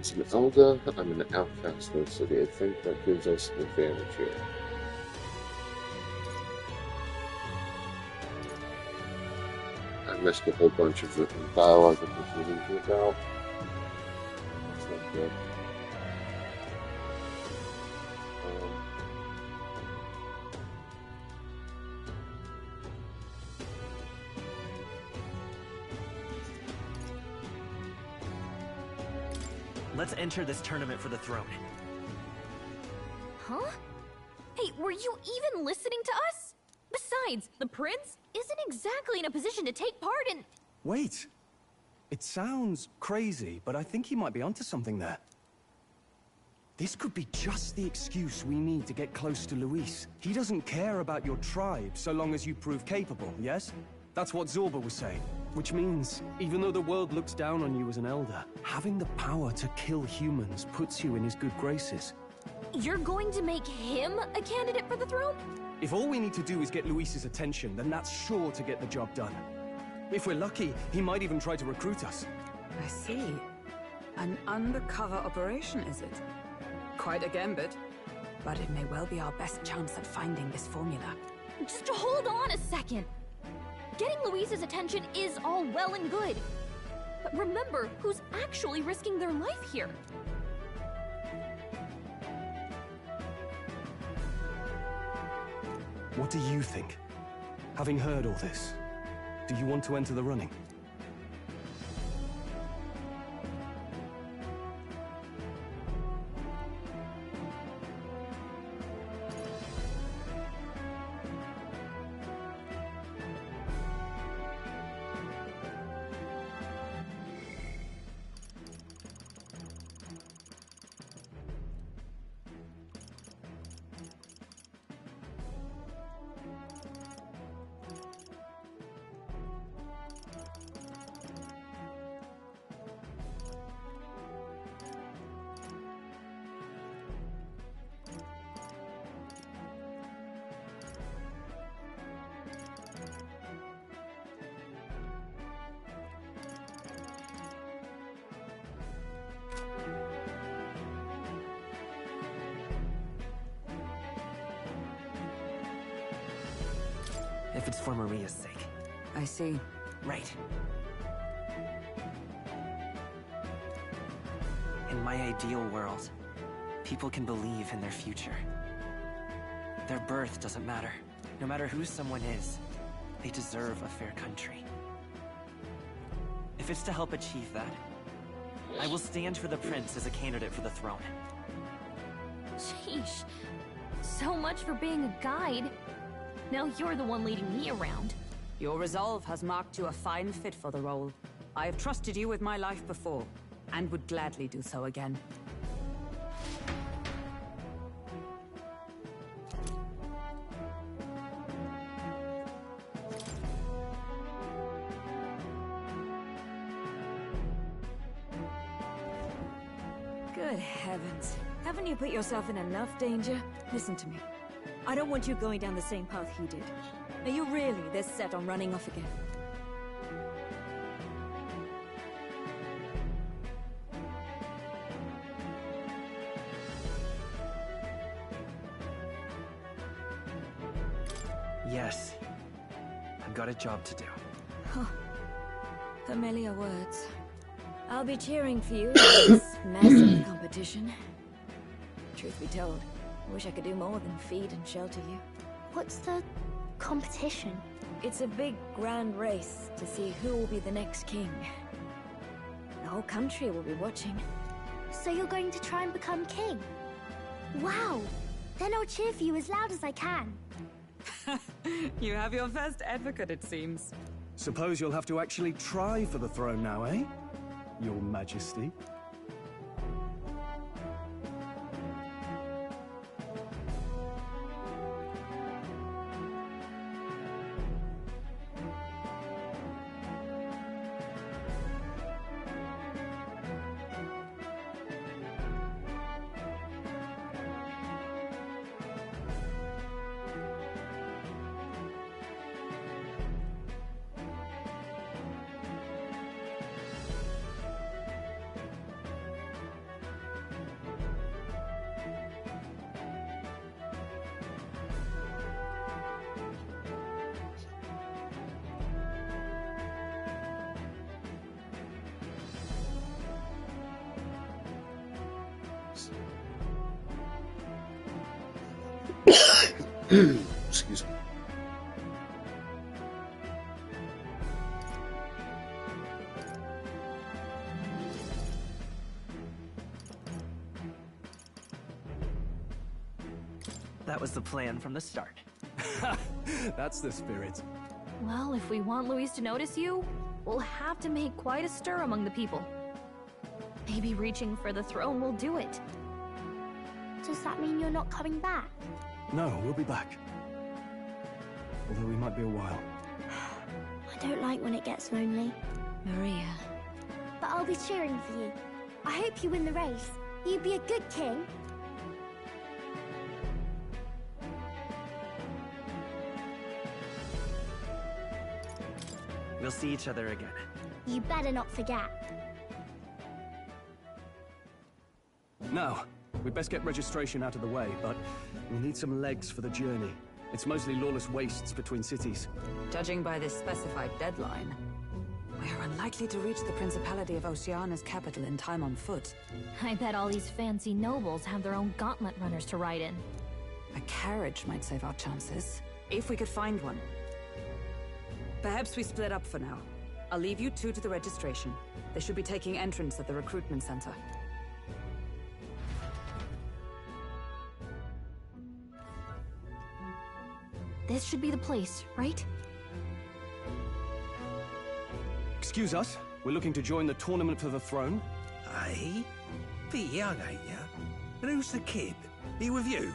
As an elder, I'm an outcast in the city. I think that gives us an advantage here. I missed a whole bunch of the dialogue that was reading about. That's not good. Let's enter this tournament for the throne. Huh? Hey, were you even listening to us? Besides, the prince isn't exactly in a position to take part in... Wait. It sounds crazy, but I think he might be onto something there. This could be just the excuse we need to get close to Luis. He doesn't care about your tribe so long as you prove capable, yes? That's what Zorba was saying. Which means, even though the world looks down on you as an elder, having the power to kill humans puts you in his good graces. You're going to make him a candidate for the throne? If all we need to do is get Luis's attention, then that's sure to get the job done. If we're lucky, he might even try to recruit us. I see. An undercover operation, is it? Quite a gambit. But it may well be our best chance at finding this formula. Just hold on a second. Getting Luis's attention is all well and good. But remember who's actually risking their life here. What do you think? Having heard all this, do you want to enter the running? If it's for Maria's sake. I see. Right. In my ideal world, people can believe in their future. Their birth doesn't matter. No matter who someone is, they deserve a fair country. If it's to help achieve that, I will stand for the prince as a candidate for the throne. Sheesh. So much for being a guide. Now you're the one leading me around. Your resolve has marked you a fine fit for the role. I have trusted you with my life before, and would gladly do so again. Good heavens. Haven't you put yourself in enough danger? Listen to me. I don't want you going down the same path he did. Are you really this set on running off again? Yes. I've got a job to do. Huh. Familiar words. I'll be cheering for you in this massive competition. Truth be told, I wish I could do more than feed and shelter you. What's the competition? It's a big, grand race to see who will be the next king. The whole country will be watching. So you're going to try and become king? Wow! Then I'll cheer for you as loud as I can. You have your first advocate, it seems. Suppose you'll have to actually try for the throne now, eh? Your Majesty. Excuse me. That was the plan from the start. That's the spirit. Well, if we want Luis to notice you, we'll have to make quite a stir among the people. Maybe reaching for the throne will do it. Does that mean you're not coming back? No, we'll be back. Although we might be a while. I don't like when it gets lonely. Maria. But I'll be cheering for you. I hope you win the race. You'd be a good king. We'll see each other again. You better not forget. Now, we'd best get registration out of the way, but we need some legs for the journey. It's mostly lawless wastes between cities. Judging by this specified deadline, we are unlikely to reach the Principality of Oceana's capital in time on foot. I bet all these fancy nobles have their own gauntlet runners to ride in. A carriage might save our chances, if we could find one. Perhaps we split up for now. I'll leave you two to the registration. They should be taking entrance at the recruitment center. This should be the place, right? Excuse us, we're looking to join the tournament for the throne. Aye? Bit young, ain't ya? And who's the kid? He with you?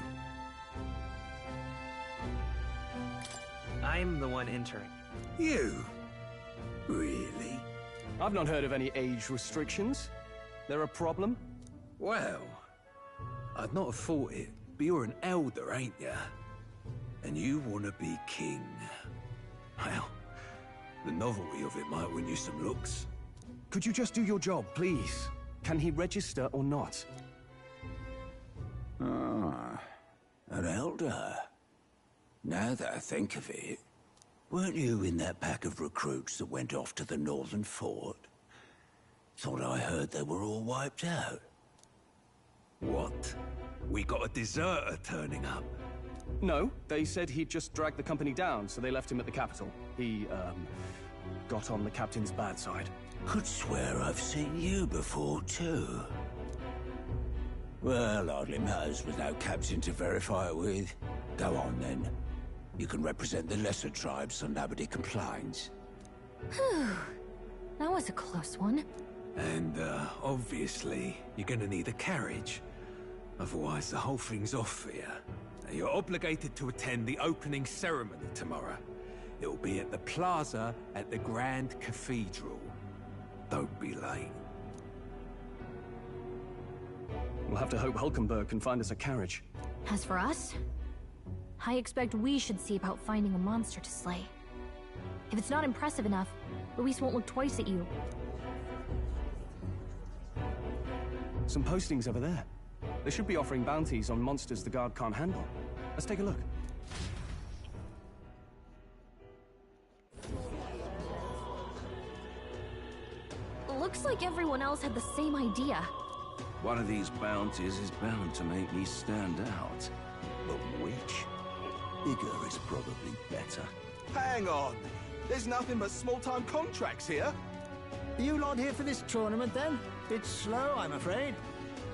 I'm the one entering. You? Really? I've not heard of any age restrictions. They're a problem? Well, I'd not have thought it, but you're an elder, ain't ya? And you want to be king. Well, the novelty of it might win you some looks. Could you just do your job, please? Can he register or not? Ah, an elder. Now that I think of it, weren't you in that pack of recruits that went off to the northern fort? Thought I heard they were all wiped out. What? We got a deserter turning up? No, they said he'd just dragged the company down, so they left him at the capital. He, got on the captain's bad side. Could swear I've seen you before, too. Well, hardly matters with no captain to verify it with. Go on, then. You can represent the lesser tribes so nobody complains. Whew. That was a close one. And, obviously, you're gonna need a carriage. Otherwise, the whole thing's off for you. You're obligated to attend the opening ceremony tomorrow. It'll be at the plaza at the Grand Cathedral. Don't be late. We'll have to hope Hulkenberg can find us a carriage. As for us, I expect we should see about finding a monster to slay. If it's not impressive enough, Luis won't look twice at you. Some postings over there. They should be offering bounties on monsters the guard can't handle. Let's take a look. Looks like everyone else had the same idea. One of these bounties is bound to make me stand out. But which? Bigger is probably better. Hang on! There's nothing but small-time contracts here. Are you lot here for this tournament, then? Bit slow, I'm afraid.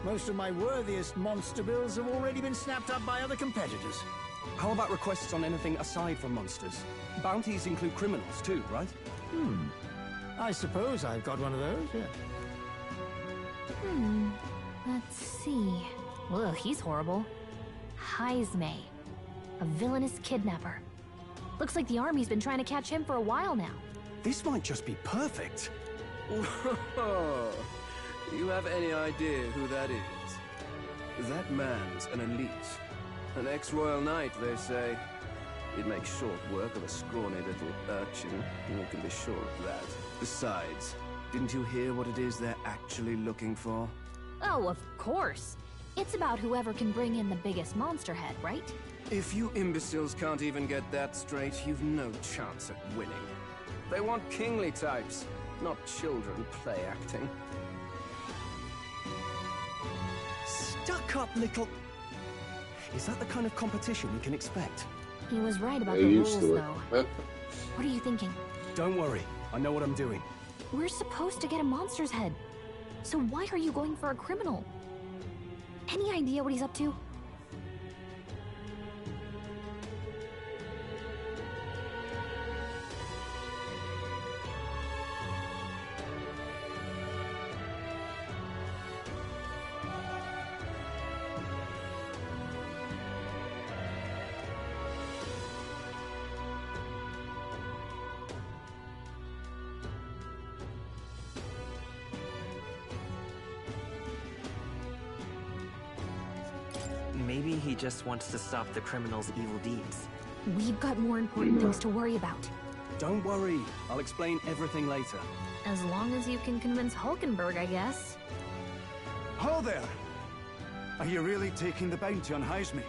Most of my worthiest monster bills have already been snapped up by other competitors. How about requests on anything aside from monsters? Bounties include criminals too, right? I suppose I've got one of those, yeah. Let's see. Ugh, he's horrible. Heisme. A villainous kidnapper. Looks like the army's been trying to catch him for a while now. This might just be perfect. Do you have any idea who that is? That man's an elite. An ex-royal knight, they say. He'd make short work of a scrawny little urchin, you can be sure of that. Besides, didn't you hear what it is they're actually looking for? Oh, of course. It's about whoever can bring in the biggest monster head, right? If you imbeciles can't even get that straight, you've no chance at winning. They want kingly types, not children play-acting. Stuck-up little... Is that the kind of competition we can expect? He was right about I the used rules, to though. it. What are you thinking? Don't worry, I know what I'm doing. We're supposed to get a monster's head. So why are you going for a criminal? Any idea what he's up to? Maybe he just wants to stop the criminal's evil deeds. We've got more important things to worry about. Don't worry, I'll explain everything later. As long as you can convince Hulkenberg, I guess. Ho there! Are you really taking the bounty on Heisme?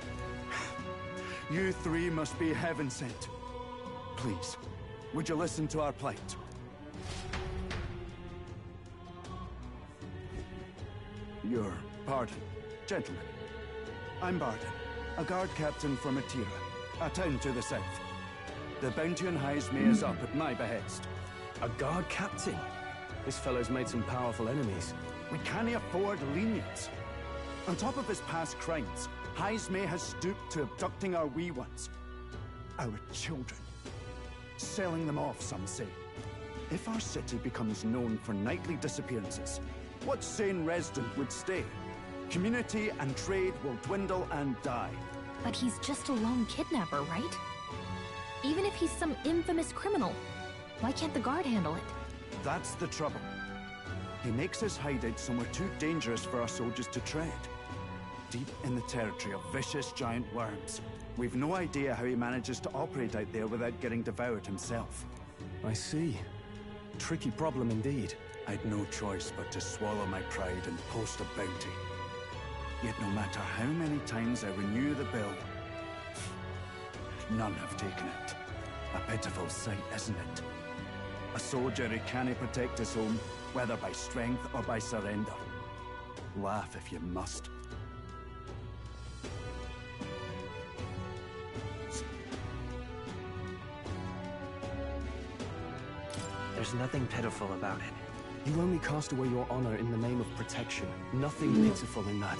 You three must be heaven sent. Please, would you listen to our plight? Your pardon, gentlemen. I'm Barden, a guard captain from Atira, a town to the south. The bounty on Heisme is up at my behest. A guard captain? This fellow's made some powerful enemies. We can't afford lenience. On top of his past crimes, Heisme has stooped to abducting our wee ones. Our children. Selling them off, some say. If our city becomes known for nightly disappearances, what sane resident would stay? Community and trade will dwindle and die. But he's just a lone kidnapper, right? Even if he's some infamous criminal, why can't the guard handle it? That's the trouble. He makes his hideout somewhere too dangerous for our soldiers to tread. Deep in the territory of vicious giant worms. We've no idea how he manages to operate out there without getting devoured himself. I see. Tricky problem indeed. I'd no choice but to swallow my pride and post a bounty. Yet no matter how many times I renew the bill, none have taken it. A pitiful sight, isn't it? A soldier who can't protect his home, whether by strength or by surrender. Laugh if you must. There's nothing pitiful about it. You only cast away your honor in the name of protection. Nothing pitiful in that.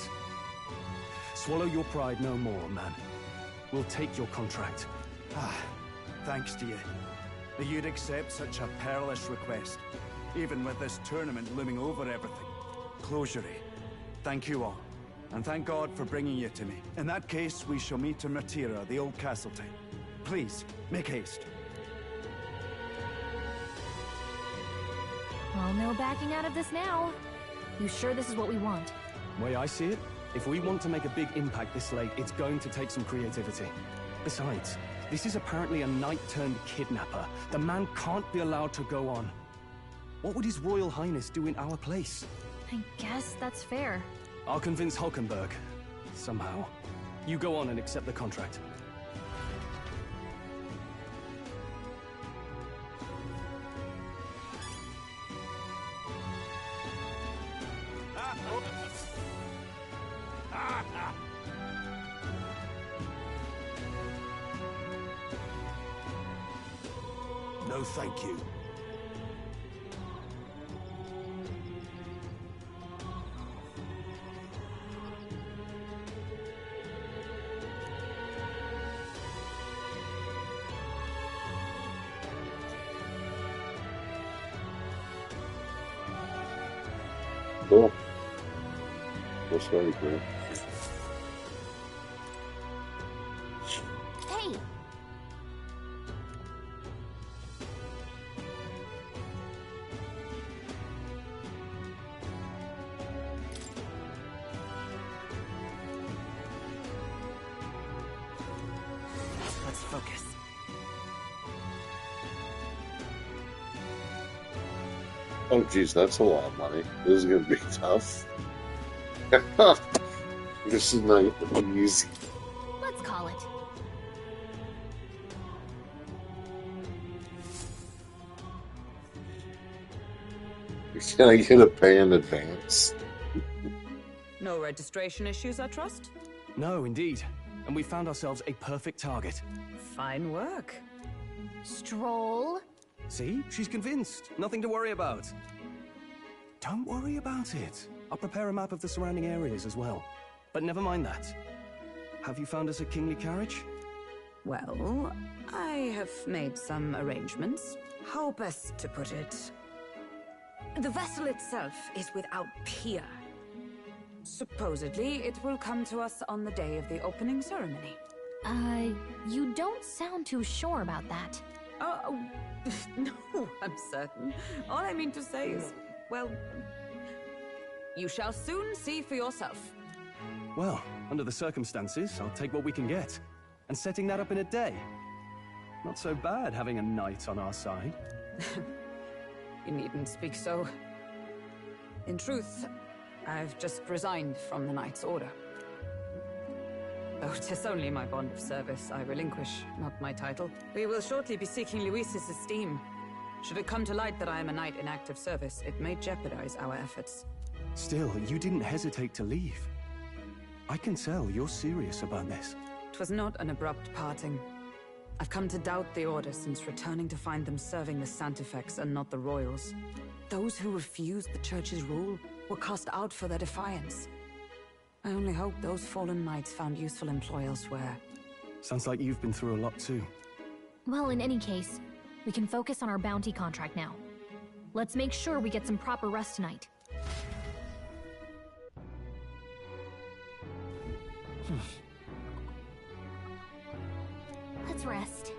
Swallow your pride no more, man. We'll take your contract. Thanks to you. That you'd accept such a perilous request, even with this tournament looming over everything. Closure. Thank you all, and thank God for bringing you to me. In that case, we shall meet in Matira, the old castle town. Please, make haste. Well, no backing out of this now. You sure this is what we want? Way I see it, if we want to make a big impact this late, it's going to take some creativity. Besides, this is apparently a knight-turned-kidnapper. The man can't be allowed to go on. What would His Royal Highness do in our place? I guess that's fair. I'll convince Hulkenberg. Somehow. You go on and accept the contract. No, thank you. Cool. That's very cool. Hey! Let's focus. Oh geez, that's a lot of money. This is gonna be tough. This is not gonna be easy. Let's call it. Can I get a pay in advance? No registration issues, I trust? No, indeed. and we found ourselves a perfect target. Fine work. Stroll? See? She's convinced. Nothing to worry about. Don't worry about it. I'll prepare a map of the surrounding areas as well. But never mind that. Have you found us a kingly carriage? Well, I have made some arrangements. How best to put it? The vessel itself is without peer. Supposedly, it will come to us on the day of the opening ceremony. You don't sound too sure about that. Oh, no, I'm certain. All I mean to say is, well, you shall soon see for yourself. Well, under the circumstances, I'll take what we can get. And setting that up in a day. Not so bad having a knight on our side. You needn't speak so. In truth, I've just resigned from the Knight's Order. Though 'tis only my bond of service I relinquish, not my title. We will shortly be seeking Luis's esteem. Should it come to light that I am a knight in active service, it may jeopardize our efforts. Still, you didn't hesitate to leave. I can tell you're serious about this. It was not an abrupt parting. I've come to doubt the Order since returning to find them serving the Santifex and not the Royals. Those who refused the Church's rule were cast out for their defiance. I only hope those fallen knights found useful employ elsewhere. Sounds like you've been through a lot too. Well, in any case, we can focus on our bounty contract now. Let's make sure we get some proper rest tonight. Let's rest.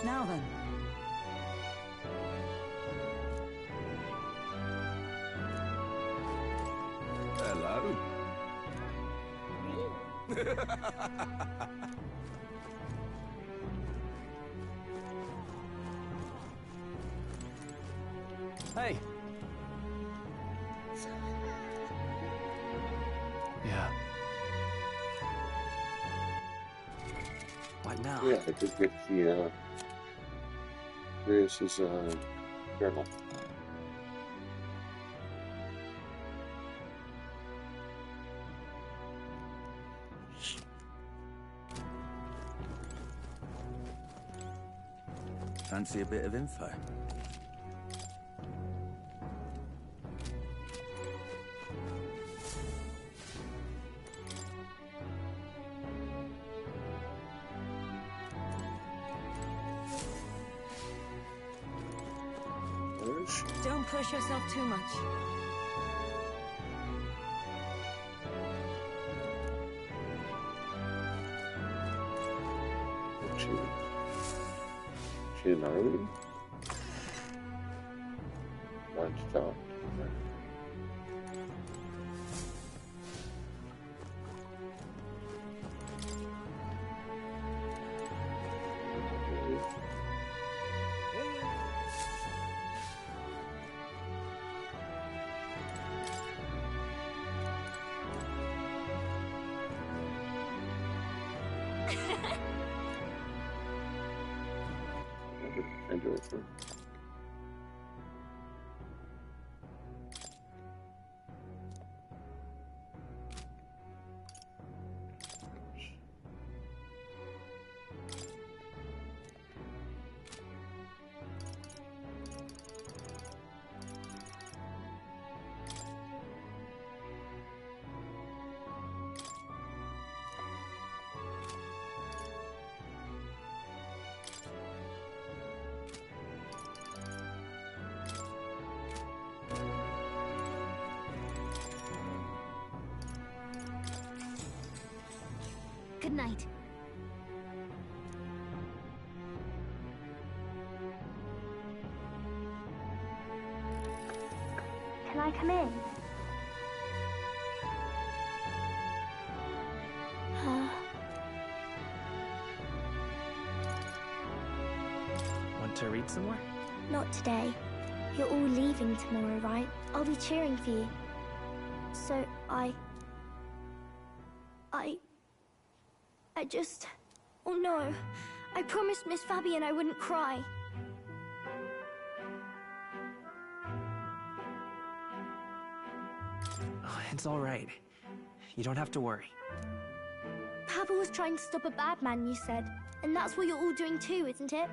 Now then. Hello. Hey. Yeah. What now? Yeah, I did get the, Darius's, journal. Fancy a bit of info? Don't push yourself too much. She an army? Lunchtime. Good night. Can I come in? Want to read some more? Not today. You're all leaving tomorrow, right? I'll be cheering for you. So I just... Oh no. I promised Miss Fabian I wouldn't cry. It's all right. You don't have to worry. Papa was trying to stop a bad man, you said. And that's what you're all doing too, isn't it?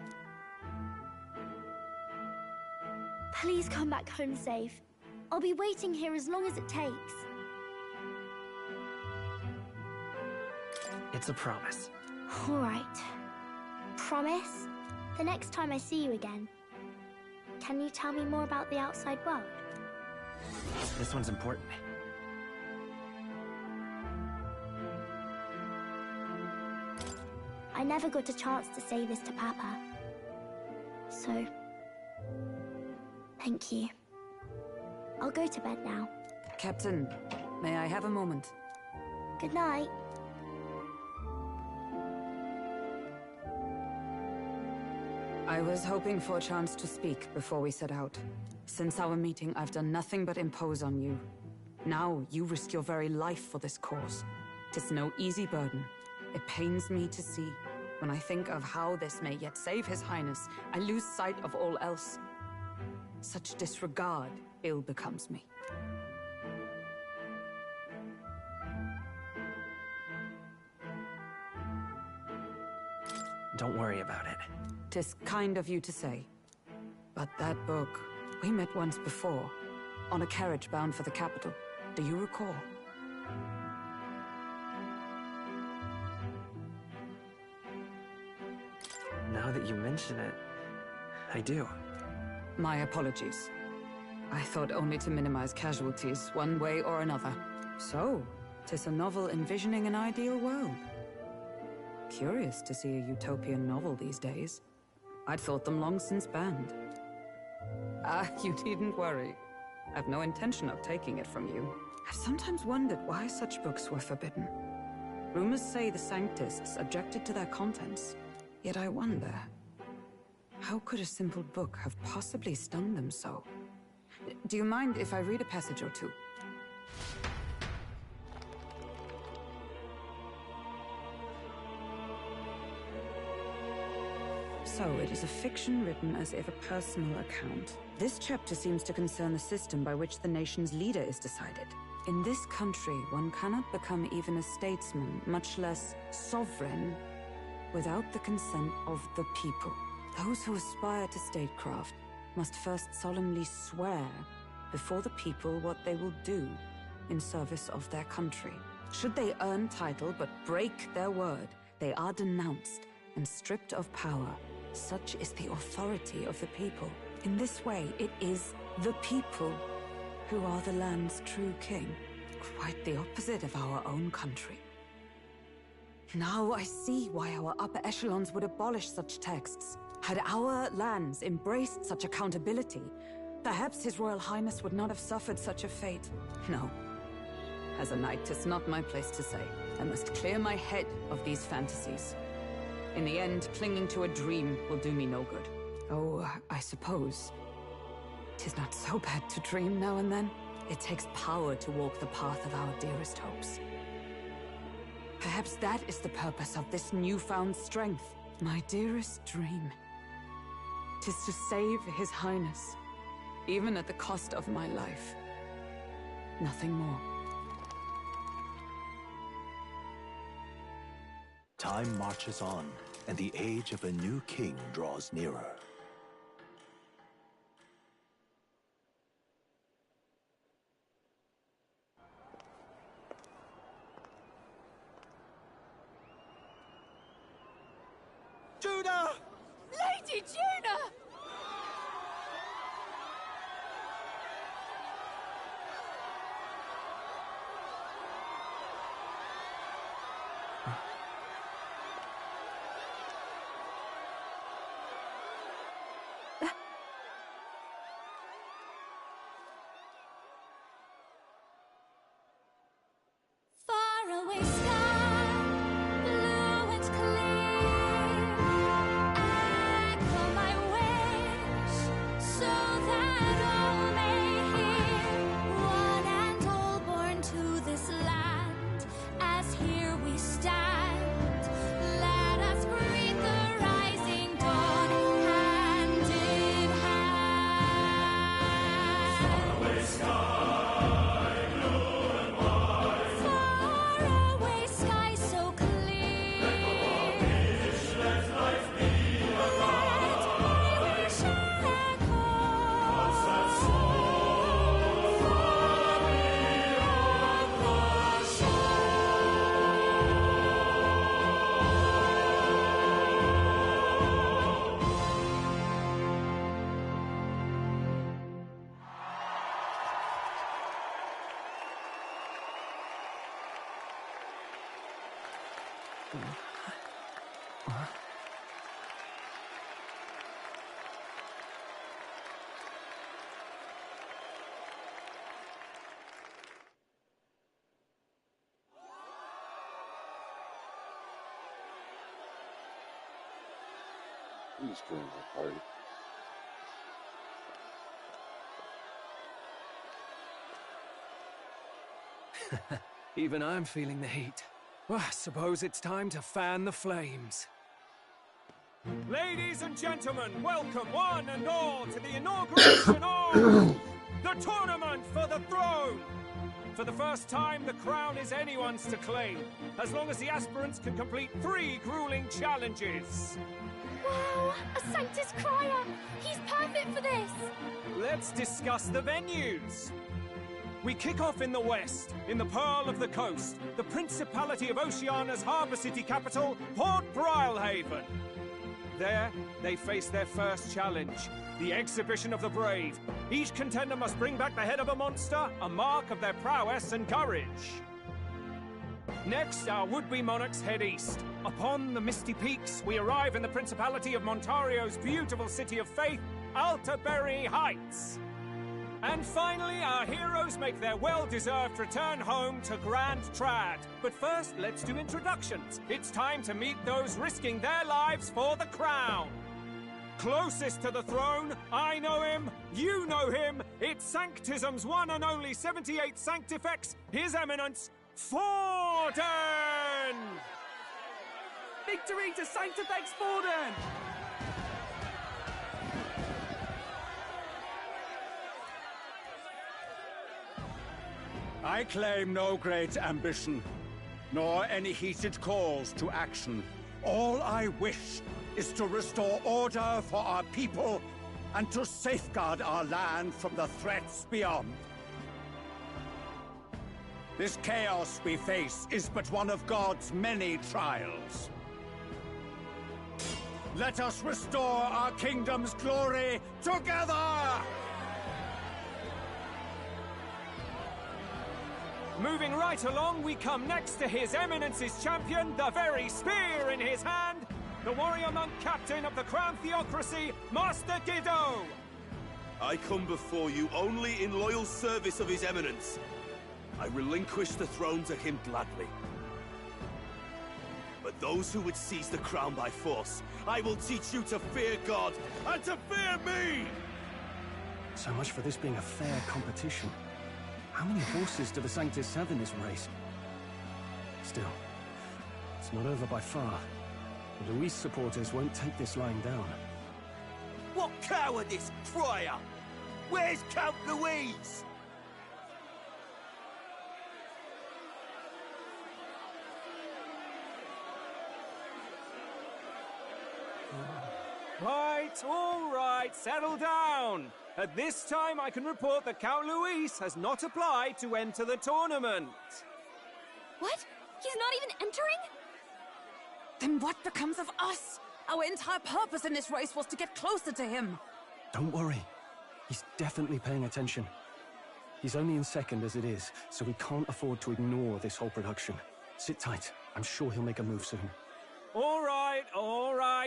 Please come back home safe. I'll be waiting here as long as it takes. It's a promise. All right. Promise? The next time I see you again, can you tell me more about the outside world? This one's important. I never got a chance to say this to Papa. So, thank you. I'll go to bed now. Captain, may I have a moment? Good night. I was hoping for a chance to speak before we set out. Since our meeting, I've done nothing but impose on you. Now, you risk your very life for this cause. 'Tis no easy burden. It pains me to see. When I think of how this may yet save His Highness, I lose sight of all else. Such disregard ill becomes me. Don't worry about it. 'Tis kind of you to say. But that book, we met once before, on a carriage bound for the capital. Do you recall? Now that you mention it, I do. My apologies. I thought only to minimize casualties, one way or another. So, 'tis a novel envisioning an ideal world. Curious to see a utopian novel these days. I'd thought them long since banned. You needn't worry. I've no intention of taking it from you. I've sometimes wondered why such books were forbidden. Rumors say the Sanctists objected to their contents. Yet I wonder, how could a simple book have possibly stung them so? Do you mind if I read a passage or two? So, it is a fiction written as if a personal account. This chapter seems to concern the system by which the nation's leader is decided. In this country, one cannot become even a statesman, much less sovereign, without the consent of the people. Those who aspire to statecraft must first solemnly swear before the people what they will do in service of their country. Should they earn title but break their word, they are denounced and stripped of power. Such is the authority of the people. In this way, it is the people who are the land's true king. Quite the opposite of our own country. Now I see why our upper echelons would abolish such texts. Had our lands embraced such accountability, perhaps His Royal Highness would not have suffered such a fate. No. As a knight, 'tis not my place to say. I must clear my head of these fantasies. In the end, clinging to a dream will do me no good. Oh, I suppose 'tis not so bad to dream now and then. It takes power to walk the path of our dearest hopes. Perhaps that is the purpose of this newfound strength. My dearest dream. 'Tis to save His Highness, even at the cost of my life. Nothing more. Time marches on, and the age of a new king draws nearer. Juna! Lady Juna! Faraway sky, blue and clear. Echo my He's doing the party. Even I'm feeling the heat. Well, I suppose it's time to fan the flames. Ladies and gentlemen, welcome one and all to the inauguration of the Tournament for the Throne! For the first time, the crown is anyone's to claim, as long as the aspirants can complete 3 grueling challenges. Wow! A Sanctus Crier! He's perfect for this! Let's discuss the venues. We kick off in the west, in the Pearl of the Coast, the Principality of Oceania's harbour city capital, Port Brilehaven. There, they face their first challenge, the Exhibition of the Brave. Each contender must bring back the head of a monster, a mark of their prowess and courage. Next, our would-be monarchs head east. Upon the misty peaks, we arrive in the Principality of Montario's beautiful city of faith, Altaberry Heights. And finally, our heroes make their well-deserved return home to Grand Trad. But first, let's do introductions. It's time to meet those risking their lives for the crown. Closest to the throne, I know him, you know him. It's Sanctism's one and only 78th Sanctifex, His Eminence, Forden! Victory to Sanctifex Forden! I claim no great ambition, nor any heated calls to action. All I wish is to restore order for our people and to safeguard our land from the threats beyond. This chaos we face is but one of God's many trials. Let us restore our kingdom's glory together! Moving right along, we come next to His Eminence's champion, the very spear in his hand, the warrior monk captain of the Crown Theocracy, Master Giddo! I come before you only in loyal service of His Eminence. I relinquish the throne to him gladly. But those who would seize the crown by force, I will teach you to fear God and to fear me! So much for this being a fair competition. How many horses do the Sanctists have in this race? Still, it's not over by far. The Luis supporters won't take this lying down. What cowardice, Crier! Where's Count Louise? All right, settle down. At this time, I can report that Count Luis has not applied to enter the tournament. What? He's not even entering? Then what becomes of us? Our entire purpose in this race was to get closer to him. Don't worry. He's definitely paying attention. He's only in second as it is, so we can't afford to ignore this whole production. Sit tight. I'm sure he'll make a move soon. All right.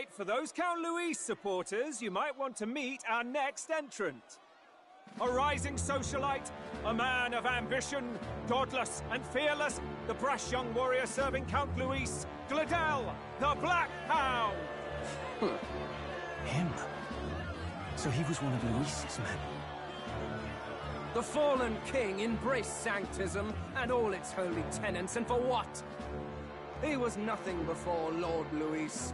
For those Count Luis supporters, you might want to meet our next entrant. A rising socialite, a man of ambition, godless and fearless, the brash young warrior serving Count Luis, Gladel, the Black Hound. Him? So he was one of Luis's men. The fallen king embraced Sanctism and all its holy tenets, and for what? He was nothing before Lord Luis.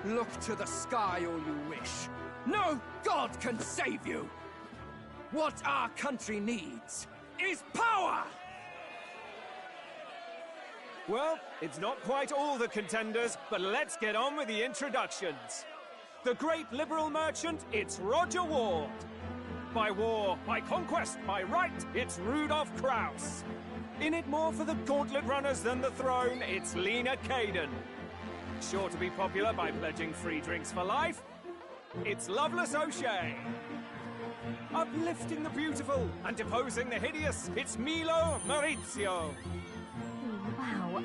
Look to the sky all you wish. No god can save you! What our country needs is power! Well, it's not quite all the contenders, but let's get on with the introductions. The great liberal merchant, it's Roger Ward. By war, by conquest, by right, it's Rudolph Krauss. In it more for the gauntlet runners than the throne, it's Lena Caden. Sure to be popular by pledging free drinks for life, it's Loveless O'Shea. Uplifting the beautiful and deposing the hideous, it's Milo Maurizio. Wow,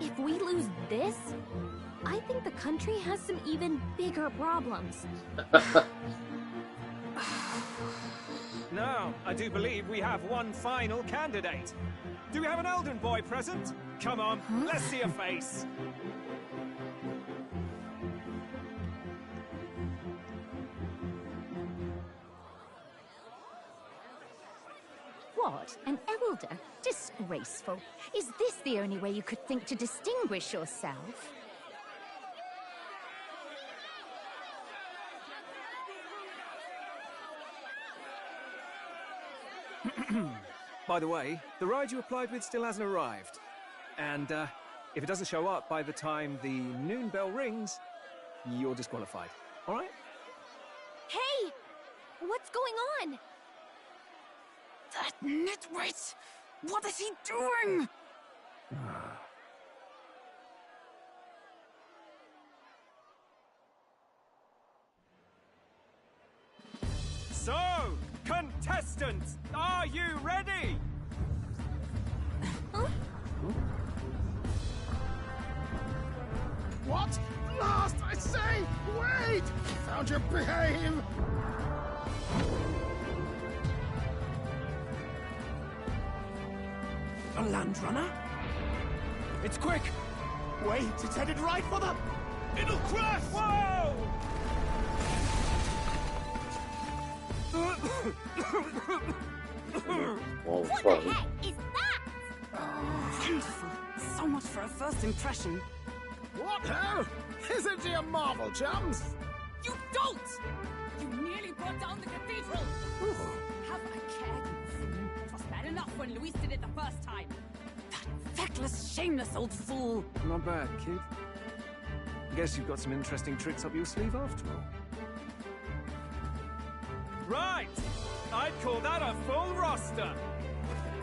If we lose this, I think the country has some even bigger problems. Now, I do believe we have one final candidate. Do we have an Elden boy present? Come on, let's see a face. What? An elder? Disgraceful. Is this the only way you could think to distinguish yourself? By the way, the ride you applied with still hasn't arrived. And if it doesn't show up by the time the noon bell rings, you're disqualified. All right? Hey! What's going on? That nitwit! What is he doing? So, contestants, are you ready? What? Last, I say! Wait! Found your behave! A land runner? It's quick! Wait, it's headed right for them! It'll crash! Whoa! What the heck is that? Wonderful. So much for a first impression. What ho? Isn't he a marvel, chums? You don't! You nearly brought down the cathedral! Have a care, you fool. It was bad enough when Luis did it the first time. That feckless, shameless old fool. Not bad, kid. Guess you've got some interesting tricks up your sleeve after all. Right! I'd call that a full roster.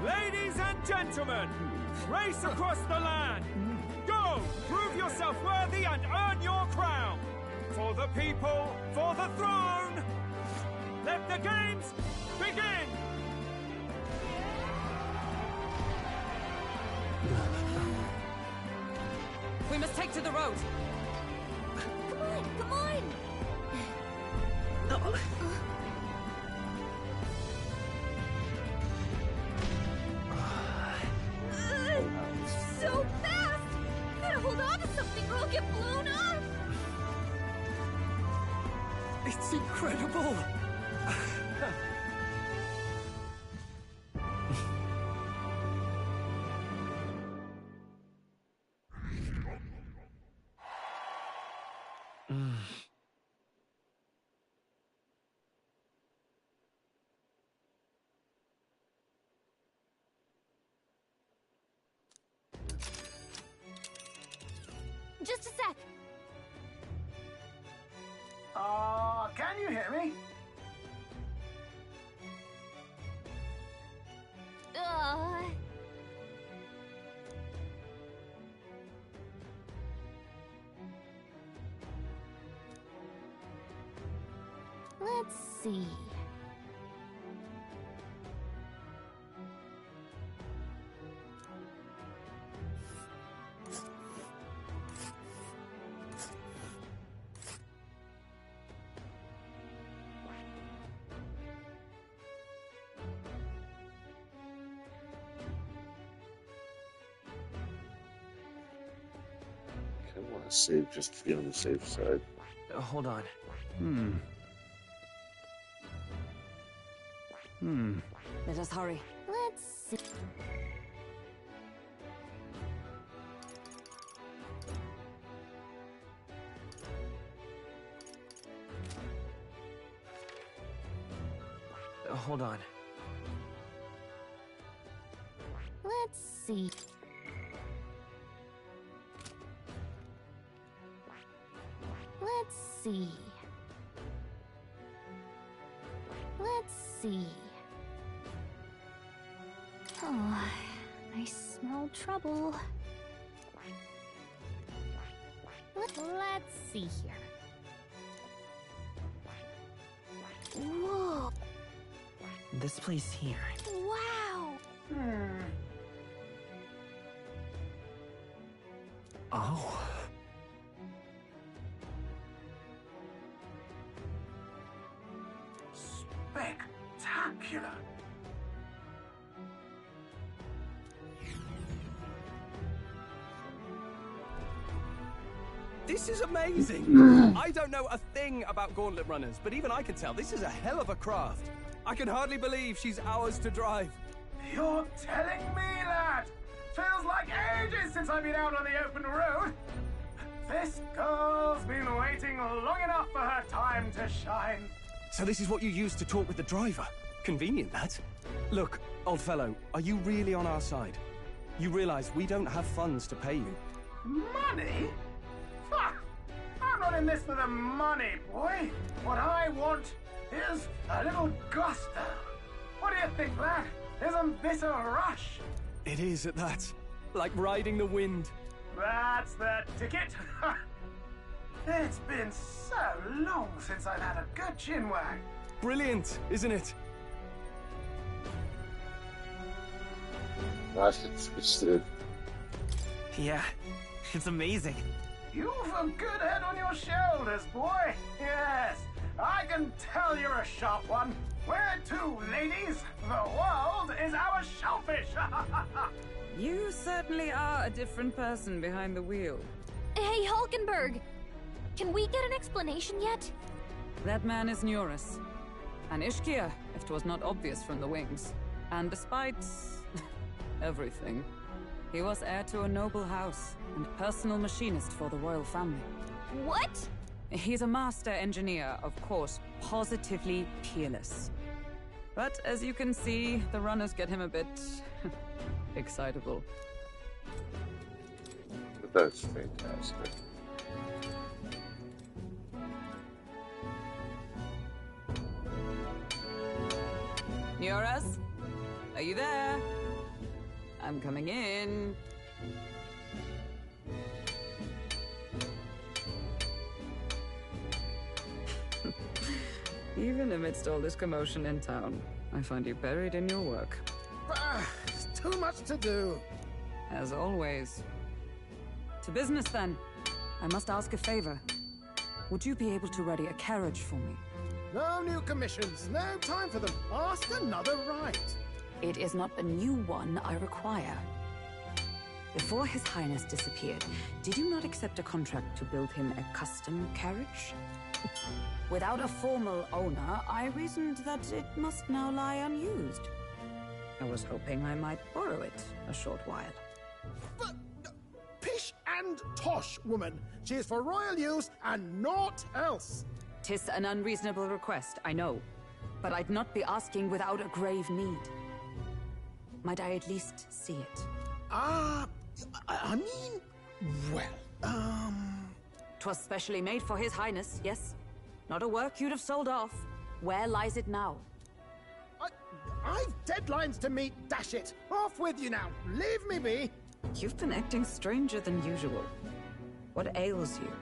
Ladies and gentlemen, race across the land. Go! Prove yourself worthy and earn your crown. For the people, for the throne. Let the games begin! We must take to the road. Come on, come on! So fast! Gotta hold on to something or I'll get blown up! It's incredible! Just a sec. Can you hear me? Let's see. I want to save just to be on the safe side. Hold on. Let us hurry. Let's see. Hold on. Let's see. Let's see. Let's see. Oh, I smell trouble. Let's see here. Whoa! This place here. Wow! Oh. Spectacular. This is amazing! I don't know a thing about gauntlet runners, but even I can tell this is a hell of a craft. I can hardly believe she's ours to drive. You're telling me, lad? Feels like ages since I've been out on the open road. This girl's been waiting long enough for her time to shine. So this is what you used to talk with the driver? Convenient, that. Look, old fellow, are you really on our side? You realize we don't have funds to pay you. Money? Fuck! I'm not in this for the money, boy. What I want is a little gusto. What do you think, lad? Isn't this a rush? It is at that. Like riding the wind. That's the ticket. It's been so long since I've had a good chinwag. Brilliant, isn't it? Gosh, it's twisted. Yeah, it's amazing. You've a good head on your shoulders, boy. Yes, I can tell you're a sharp one. Where to, ladies? The world is our shellfish. You certainly are a different person behind the wheel. Hey, Hulkenberg! Can we get an explanation yet? That man is Neurus. An Ishkia, if 'twas not obvious from the wings. And despite everything, he was heir to a noble house and personal machinist for the royal family. What? He's a master engineer, of course, positively peerless. But as you can see, the runners get him a bit excitable. That's fantastic. Neurus? Are you there? I'm coming in. Even amidst all this commotion in town, I find you buried in your work. Too much to do. As always. To business, then. I must ask a favor. Would you be able to ready a carriage for me? No new commissions. No time for them. Ask another right. It is not a new one I require. Before His Highness disappeared, did you not accept a contract to build him a custom carriage? Without a formal owner, I reasoned that it must now lie unused. I was hoping I might borrow it a short while. But, pish and tosh, woman. She is for royal use and naught else. 'Tis an unreasonable request, I know. But I'd not be asking without a grave need. Might I at least see it? I mean, well, 'Twas specially made for His Highness, yes? Not a work you'd have sold off. Where lies it now? I've deadlines to meet, dash it! Off with you now! Leave me be! You've been acting stranger than usual. What ails you?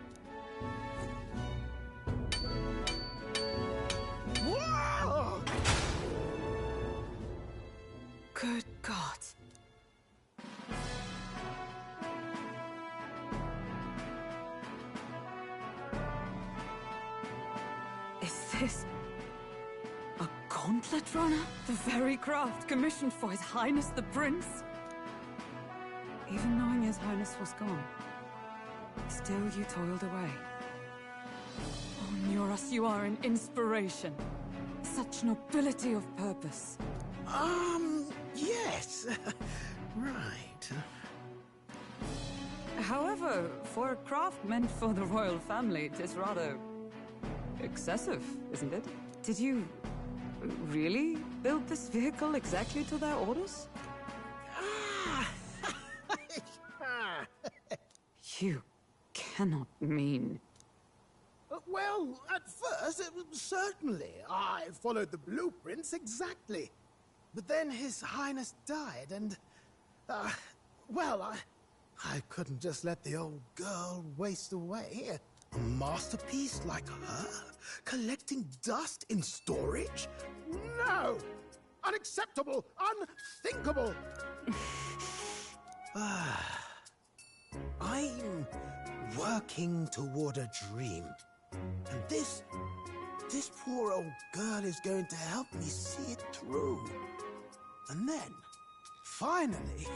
Whoa! Good God. Is this a gauntlet runner? The very craft commissioned for His Highness the Prince? Even knowing His Highness was gone, still you toiled away. Oh, Neurus, you are an inspiration. Such nobility of purpose. Yes. Right. However, for a craft meant for the royal family, it is rather excessive, isn't it? Did you really build this vehicle exactly to their orders? You cannot mean... Well, at first, certainly. I followed the blueprints exactly. But then His Highness died, and... well, I couldn't just let the old girl waste away. A masterpiece like her? Collecting dust in storage? No! Unacceptable! Unthinkable! I'm working toward a dream. And this poor old girl is going to help me see it through. And then, finally...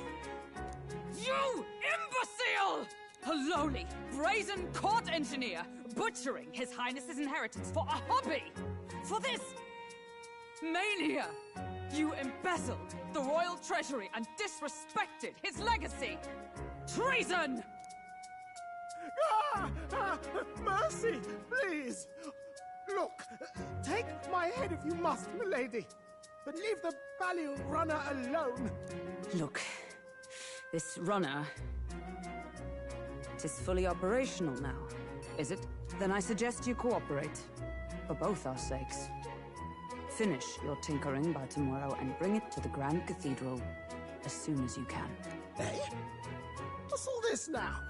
You imbecile! A lowly, brazen court engineer, butchering His Highness's inheritance for a hobby! For this... mania! You embezzled the royal treasury and disrespected his legacy! Treason! Mercy, please! Look, take my head if you must, milady. But leave the value runner alone. Look, this runner... it is fully operational now, is it? Then I suggest you cooperate. For both our sakes. Finish your tinkering by tomorrow and bring it to the Grand Cathedral as soon as you can. Eh? What's all this now?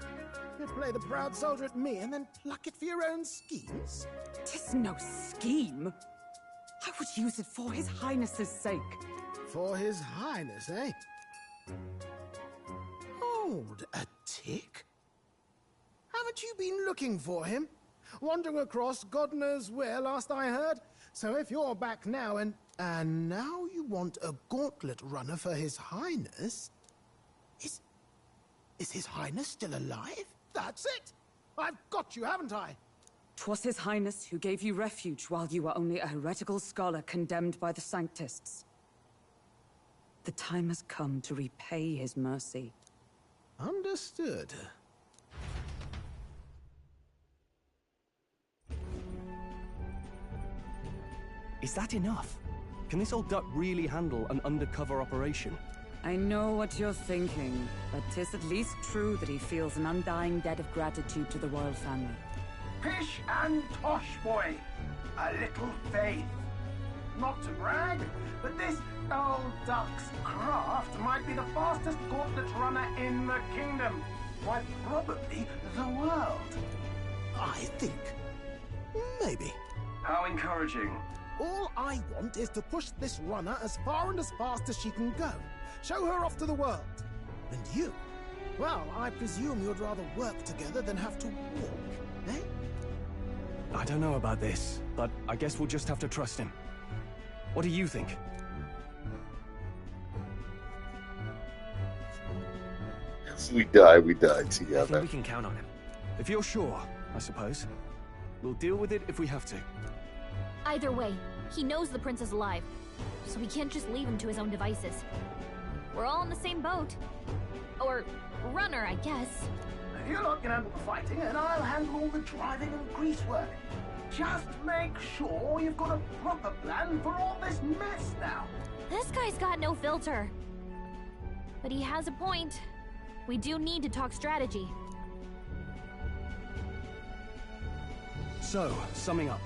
You play the proud soldier at me and then pluck it for your own schemes? 'Tis no scheme. I would use it for His Highness's sake. For His Highness, eh? Hold a tick. Haven't you been looking for him? Wandering across God knows where, last I heard. So if you're back now and now you want a gauntlet runner for His Highness... Is His Highness still alive? That's it! I've got you, haven't I? 'Twas His Highness who gave you refuge while you were only a heretical scholar condemned by the Sanctists. The time has come to repay his mercy. Understood. Is that enough? Can this old duck really handle an undercover operation? I know what you're thinking, but 'tis at least true that he feels an undying debt of gratitude to the royal family. Pish and tosh, boy. A little faith. Not to brag, but this old duck's craft might be the fastest gauntlet runner in the kingdom. Why, probably the world. I think. Maybe. How encouraging. All I want is to push this runner as far and as fast as she can go. Show her off to the world. And you? Well, I presume you'd rather work together than have to walk, eh? I don't know about this, but I guess we'll just have to trust him. What do you think? If we die together. I think we can count on him. If you're sure, I suppose. We'll deal with it if we have to. Either way, he knows the prince is alive, so we can't just leave him to his own devices. We're all in the same boat. Or runner, I guess. You lot can handle the fighting, and I'll handle all the driving and grease work. Just make sure you've got a proper plan for all this mess now. This guy's got no filter. But he has a point. We do need to talk strategy. So, summing up.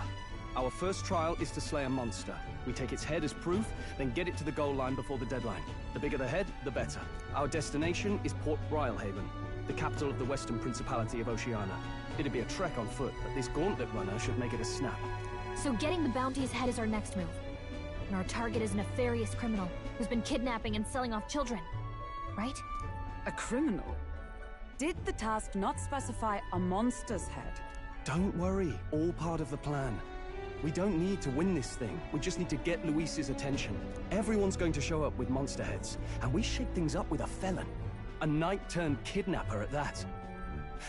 Our first trial is to slay a monster. We take its head as proof, then get it to the goal line before the deadline. The bigger the head, the better. Our destination is Port Brylehaven, the capital of the Western Principality of Oceania. It'd be a trek on foot, but this gauntlet runner should make it a snap. So getting the bounty's head is our next move. And our target is a nefarious criminal who's been kidnapping and selling off children. Right? A criminal? Did the task not specify a monster's head? Don't worry, all part of the plan. We don't need to win this thing. We just need to get Luis's attention. Everyone's going to show up with monster heads, and we shake things up with a felon. A knight-turned-kidnapper at that.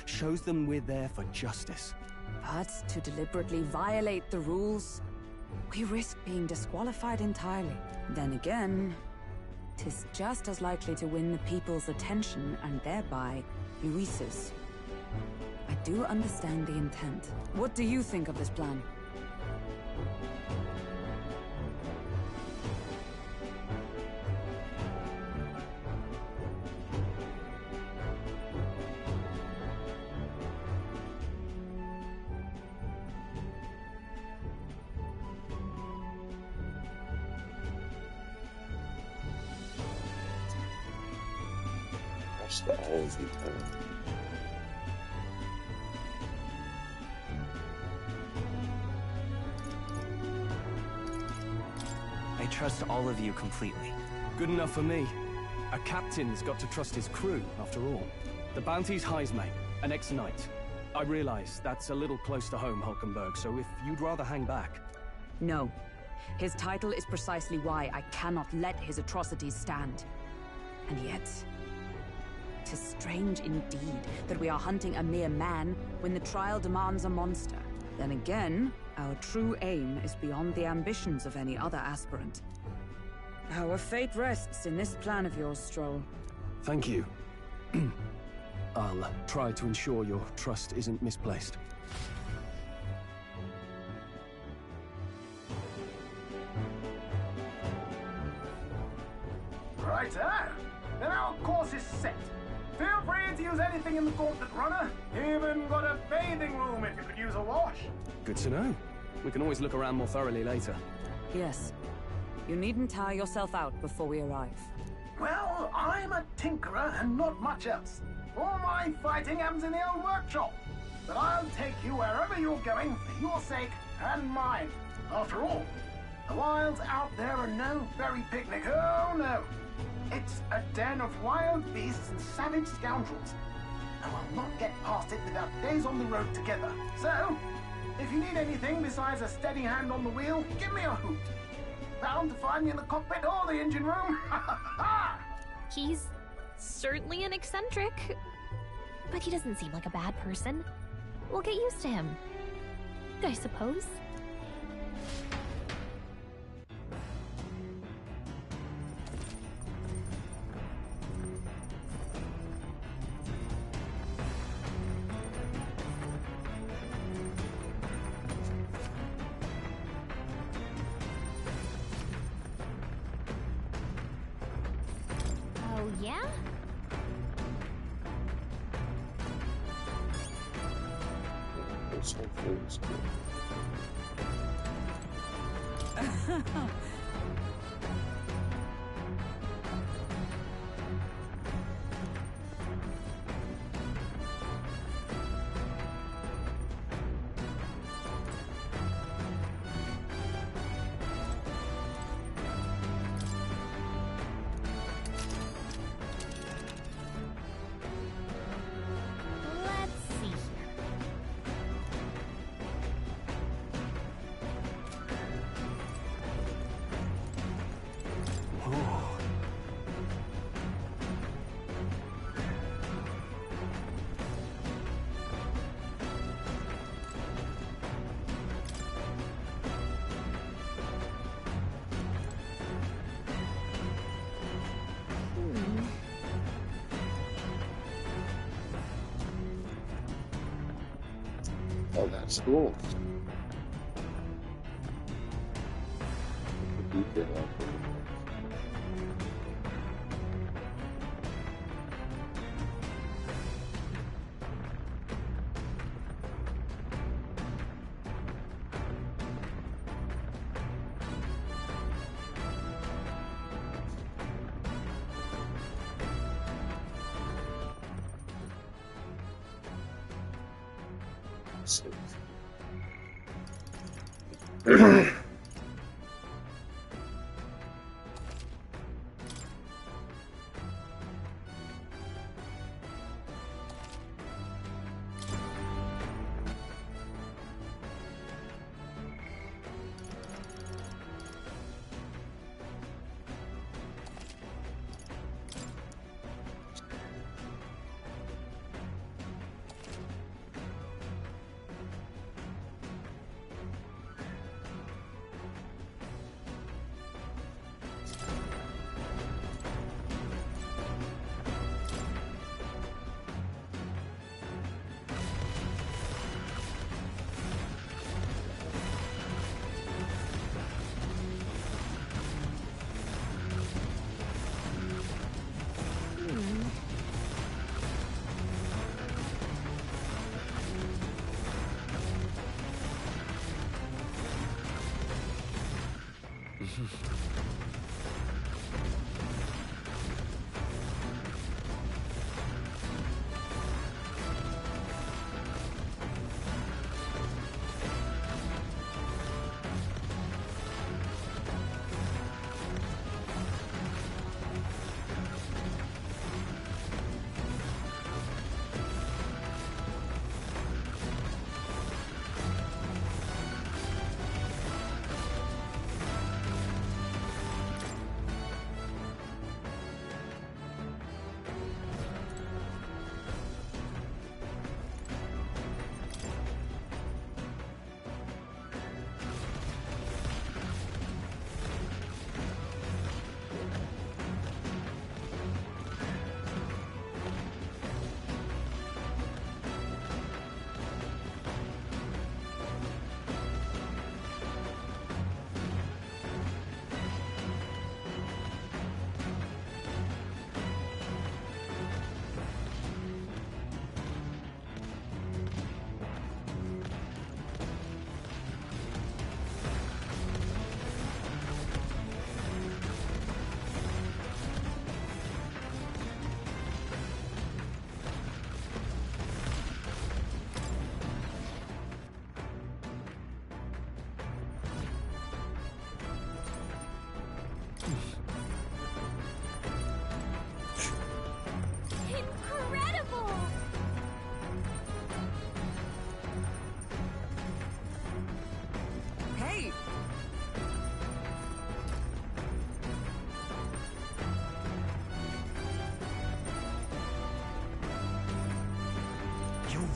Shows them we're there for justice. But to deliberately violate the rules, we risk being disqualified entirely. Then again, 'tis just as likely to win the people's attention and thereby Luis's. I do understand the intent. What do you think of this plan? I trust all of you completely. Good enough for me. A captain's got to trust his crew, after all. The bounty's Heismay, an ex-knight. I realize that's a little close to home, Hulkenberg, so if you'd rather hang back... No. His title is precisely why I cannot let his atrocities stand. And yet... 'tis strange indeed that we are hunting a mere man when the trial demands a monster. Then again, our true aim is beyond the ambitions of any other aspirant. Our fate rests in this plan of yours, Stroll. Thank you. I'll try to ensure your trust isn't misplaced. Righto! Then our course is set. Feel free to use anything in the gauntlet runner. Even got a bathing room if you could use a wash. Good to know. We can always look around more thoroughly later. Yes. You needn't tire yourself out before we arrive. Well, I'm a tinkerer and not much else. All my fighting happens in the old workshop. But I'll take you wherever you're going for your sake and mine. After all, the wilds out there are no berry picnic. Oh, no. It's a den of wild beasts and savage scoundrels. And we'll not get past it without days on the road together. So, if you need anything besides a steady hand on the wheel, give me a hoot. Bound to find me in the cockpit or the engine room. He's certainly an eccentric, but he doesn't seem like a bad person. We'll get used to him, I suppose. Oh, yeah? Oh, that's cool. The detail out there.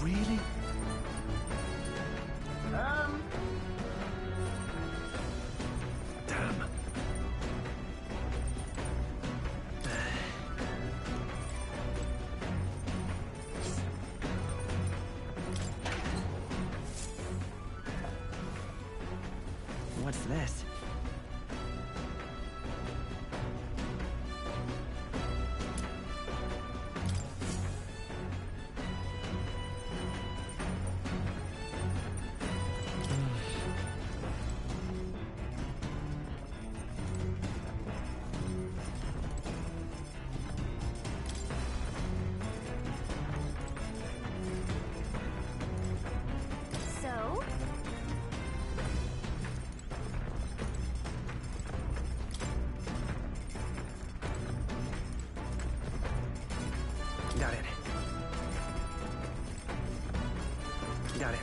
Really? Damn. What's this? So? Got it. Got it.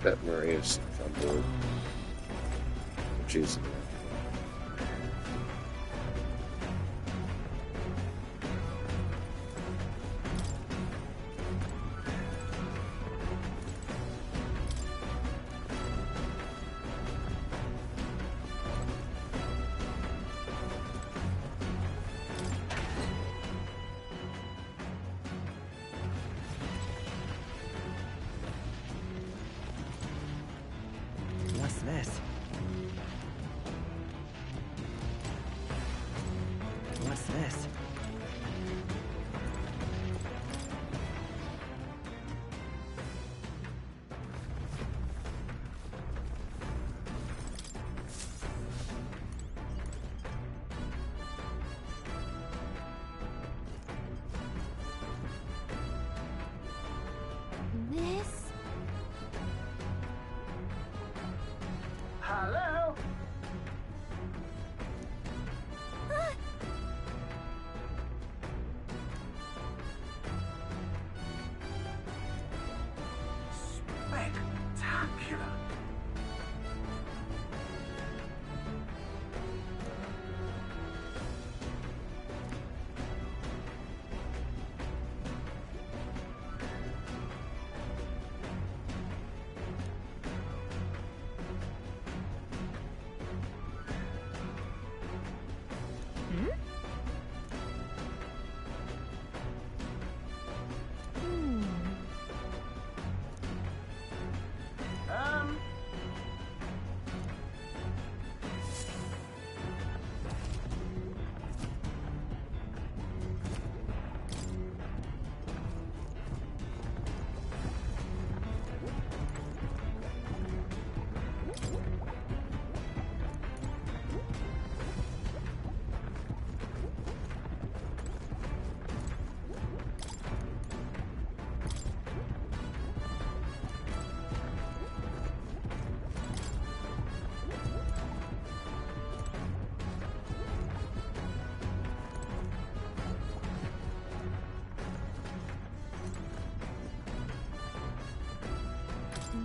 Bet Maria's on board. Jeez. What's this? What's this? This? Hello? Spectacular.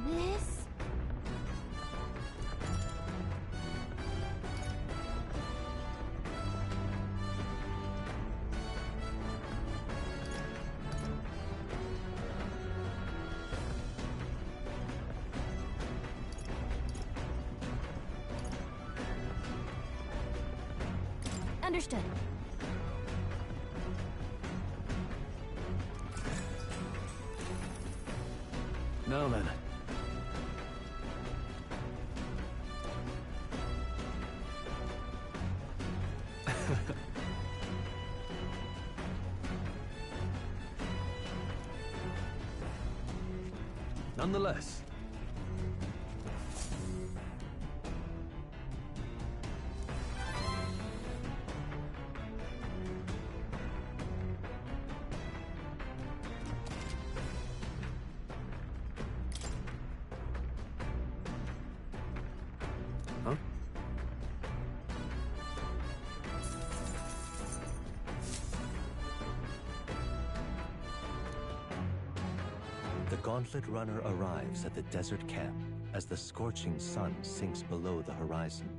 This? Understood. Now then. Nonetheless. Gauntlet Runner arrives at the desert camp as the scorching sun sinks below the horizon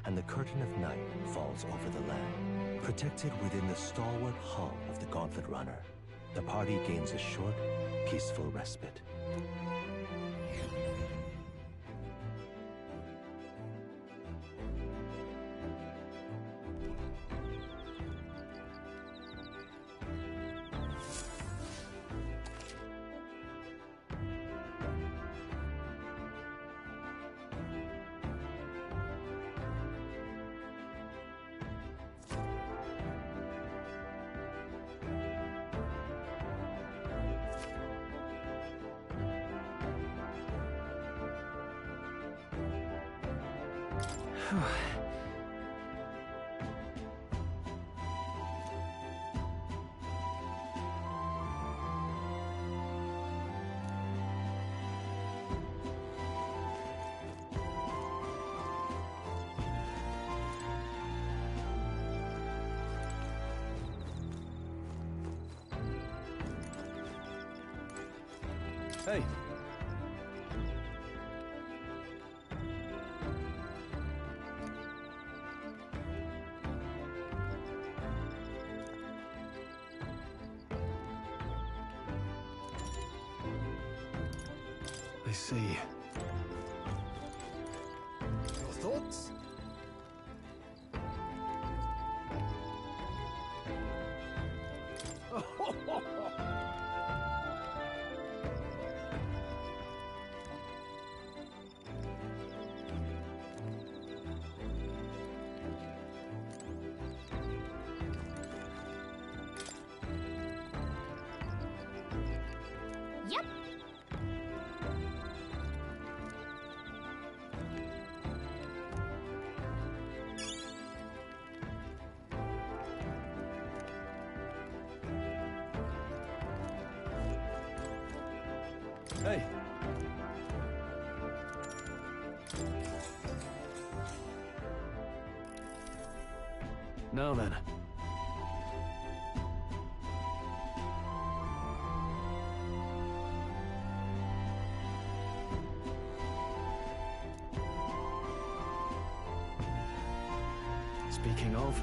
and the curtain of night falls over the land. Protected within the stalwart hull of the Gauntlet Runner, the party gains a short, peaceful respite. Hey. I see. Your thoughts? Yep. Hey. Now then. Speaking of...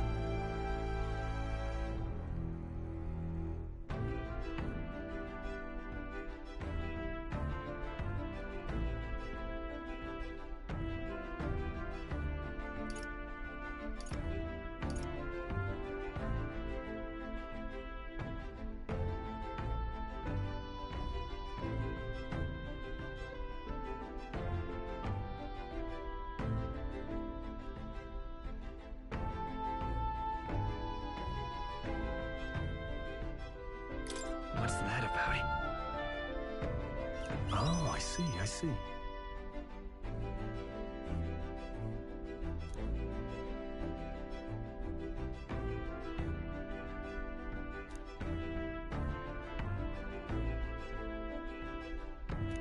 What's that about? Oh, I see, I see.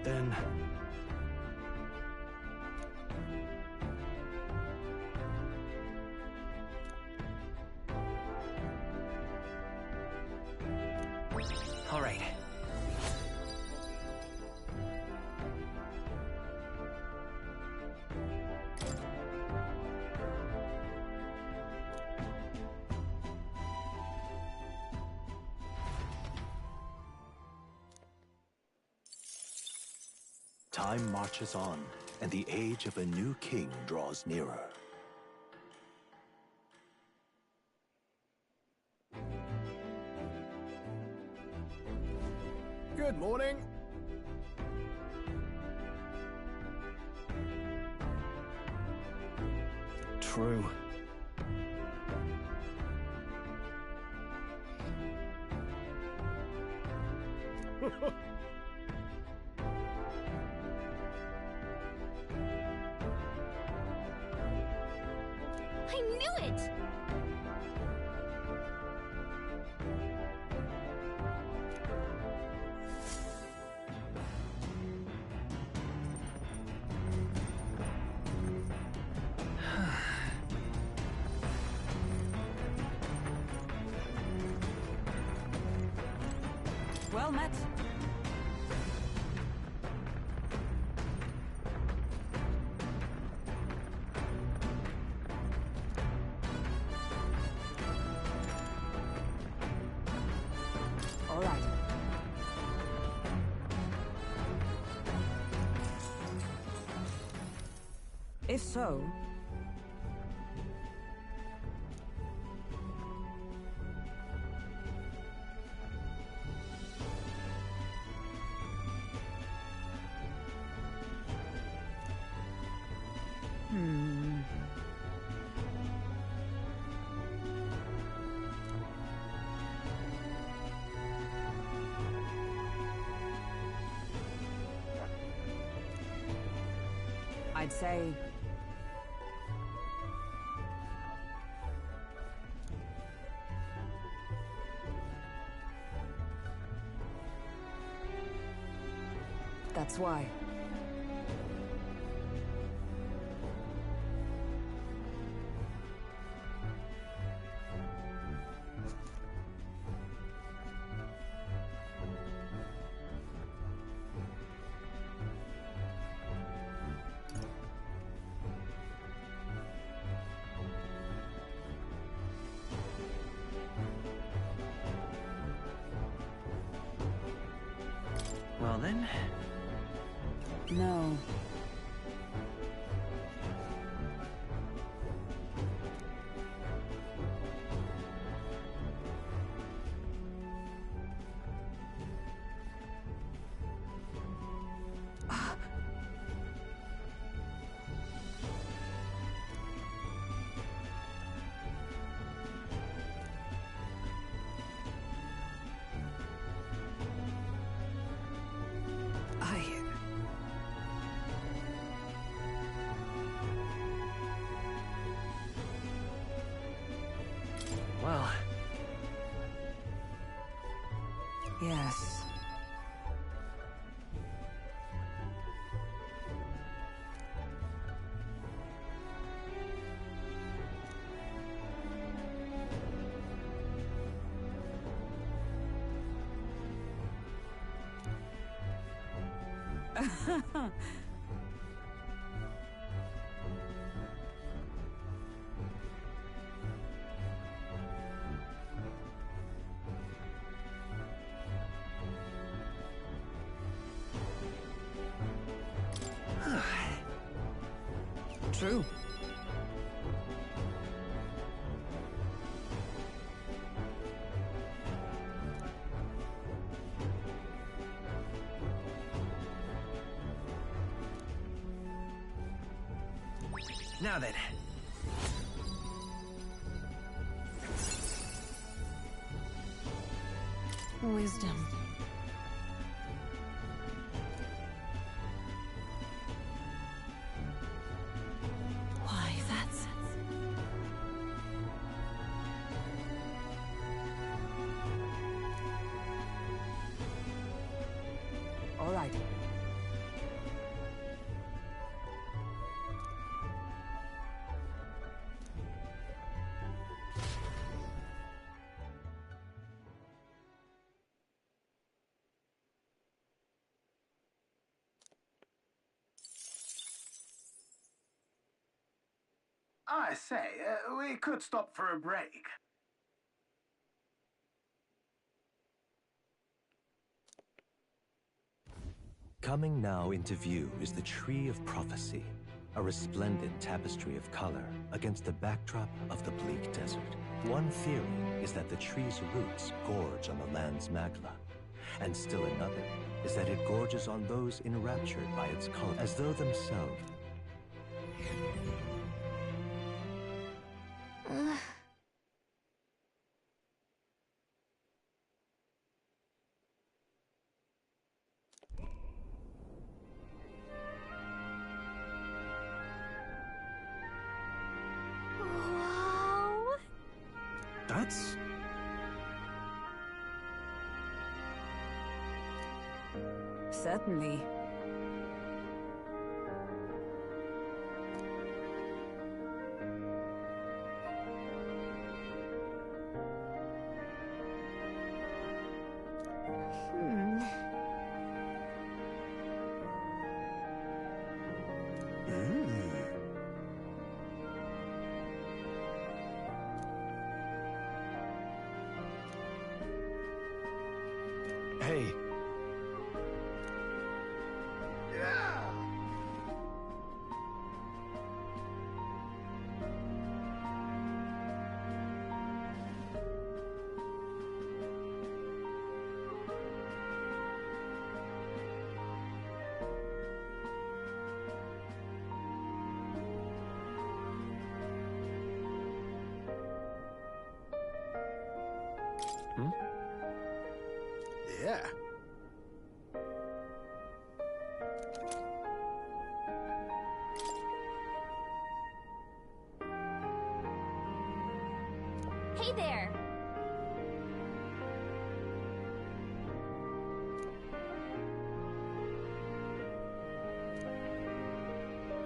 Then... All right. Time marches on, and the age of a new king draws nearer. Good morning. True. I knew it! Well met. If so... I'd say... That's why. Well then... No. Well... Yes. True. Now then. Wisdom. Why, that's... All right. I say, we could stop for a break. Coming now into view is the Tree of Prophecy, a resplendent tapestry of color against the backdrop of the bleak desert. One theory is that the tree's roots gorge on the land's magma, and still another is that it gorges on those enraptured by its color, as though themselves... Wow. That's... Certainly. Hey. Yeah. Hey there!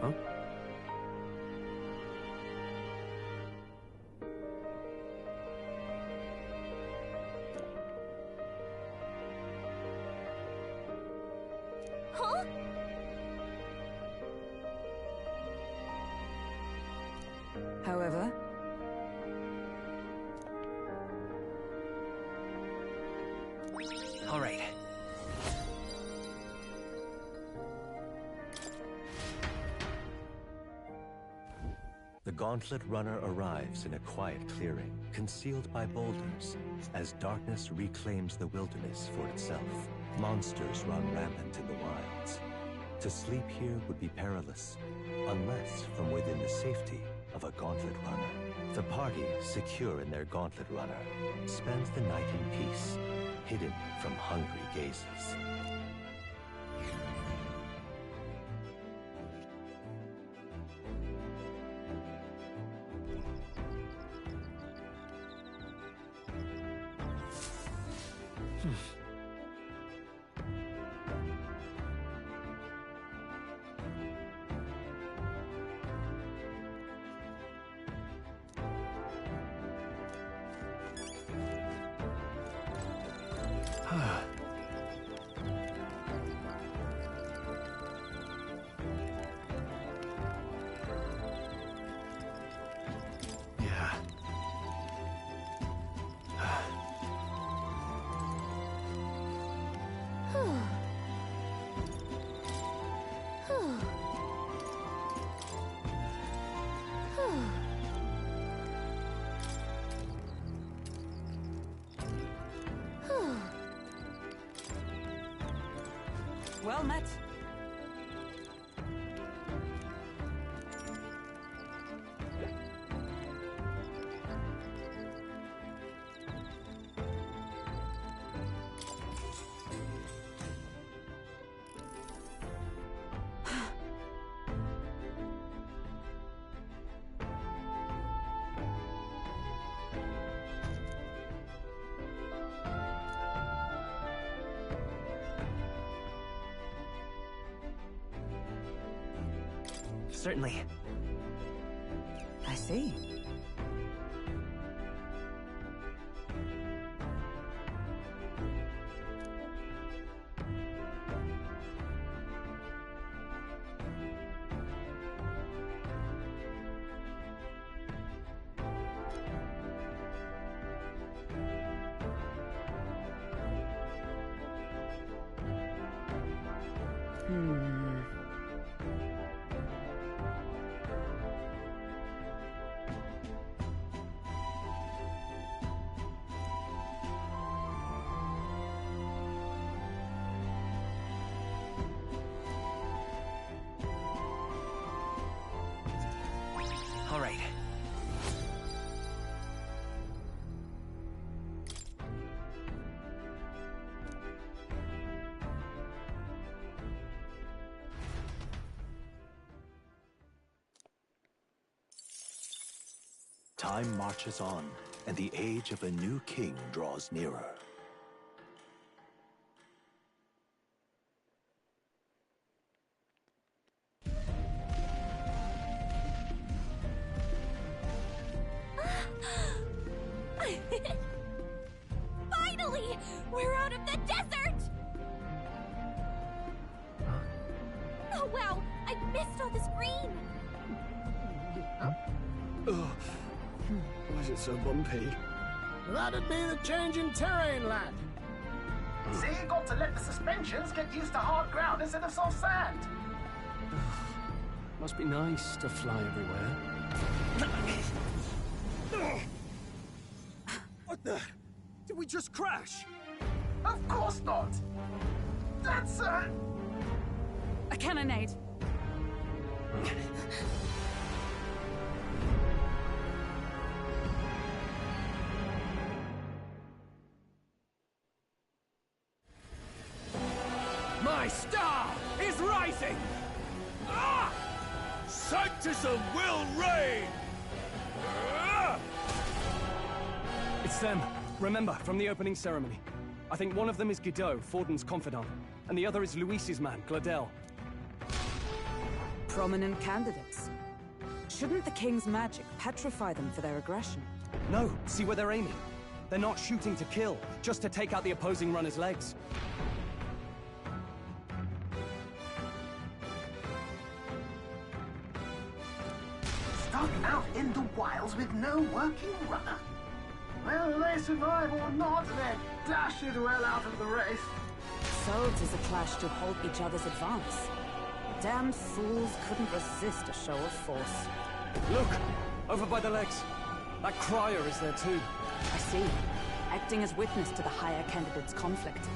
Huh? Huh? However, All right. The Gauntlet Runner arrives in a quiet clearing, concealed by boulders, as darkness reclaims the wilderness for itself. Monsters run rampant in the wilds. To sleep here would be perilous, unless from within the safety of a Gauntlet Runner. The party, secure in their Gauntlet Runner, spends the night in peace, hidden from hungry gazes. Yeah. well met. Certainly. I see. All right. Time marches on, and the age of a new king draws nearer. Finally! We're out of the desert! Oh wow! I missed all this green! Oh, why is it so bumpy? That'd be the change in terrain, lad. See, you got to let the suspensions get used to hard ground instead of soft sand. Must be nice to fly everywhere. What the? Did we just crash? Of course not. That's A cannonade. Sanctism will reign! It's them. Remember, from the opening ceremony. I think one of them is Guido, Forden's confidant, and the other is Luis's man, Gladel. Prominent candidates. Shouldn't the king's magic petrify them for their aggression? No, see where they're aiming. They're not shooting to kill, just to take out the opposing runner's legs. Stuck out in the wilds with no working runner? Whether they survive or not, they're dashed well out of the race. So it is a clash to halt each other's advance. Damned fools couldn't resist a show of force. Look! Over by the legs. That crier is there too. I see. Acting as witness to the higher candidate's conflict.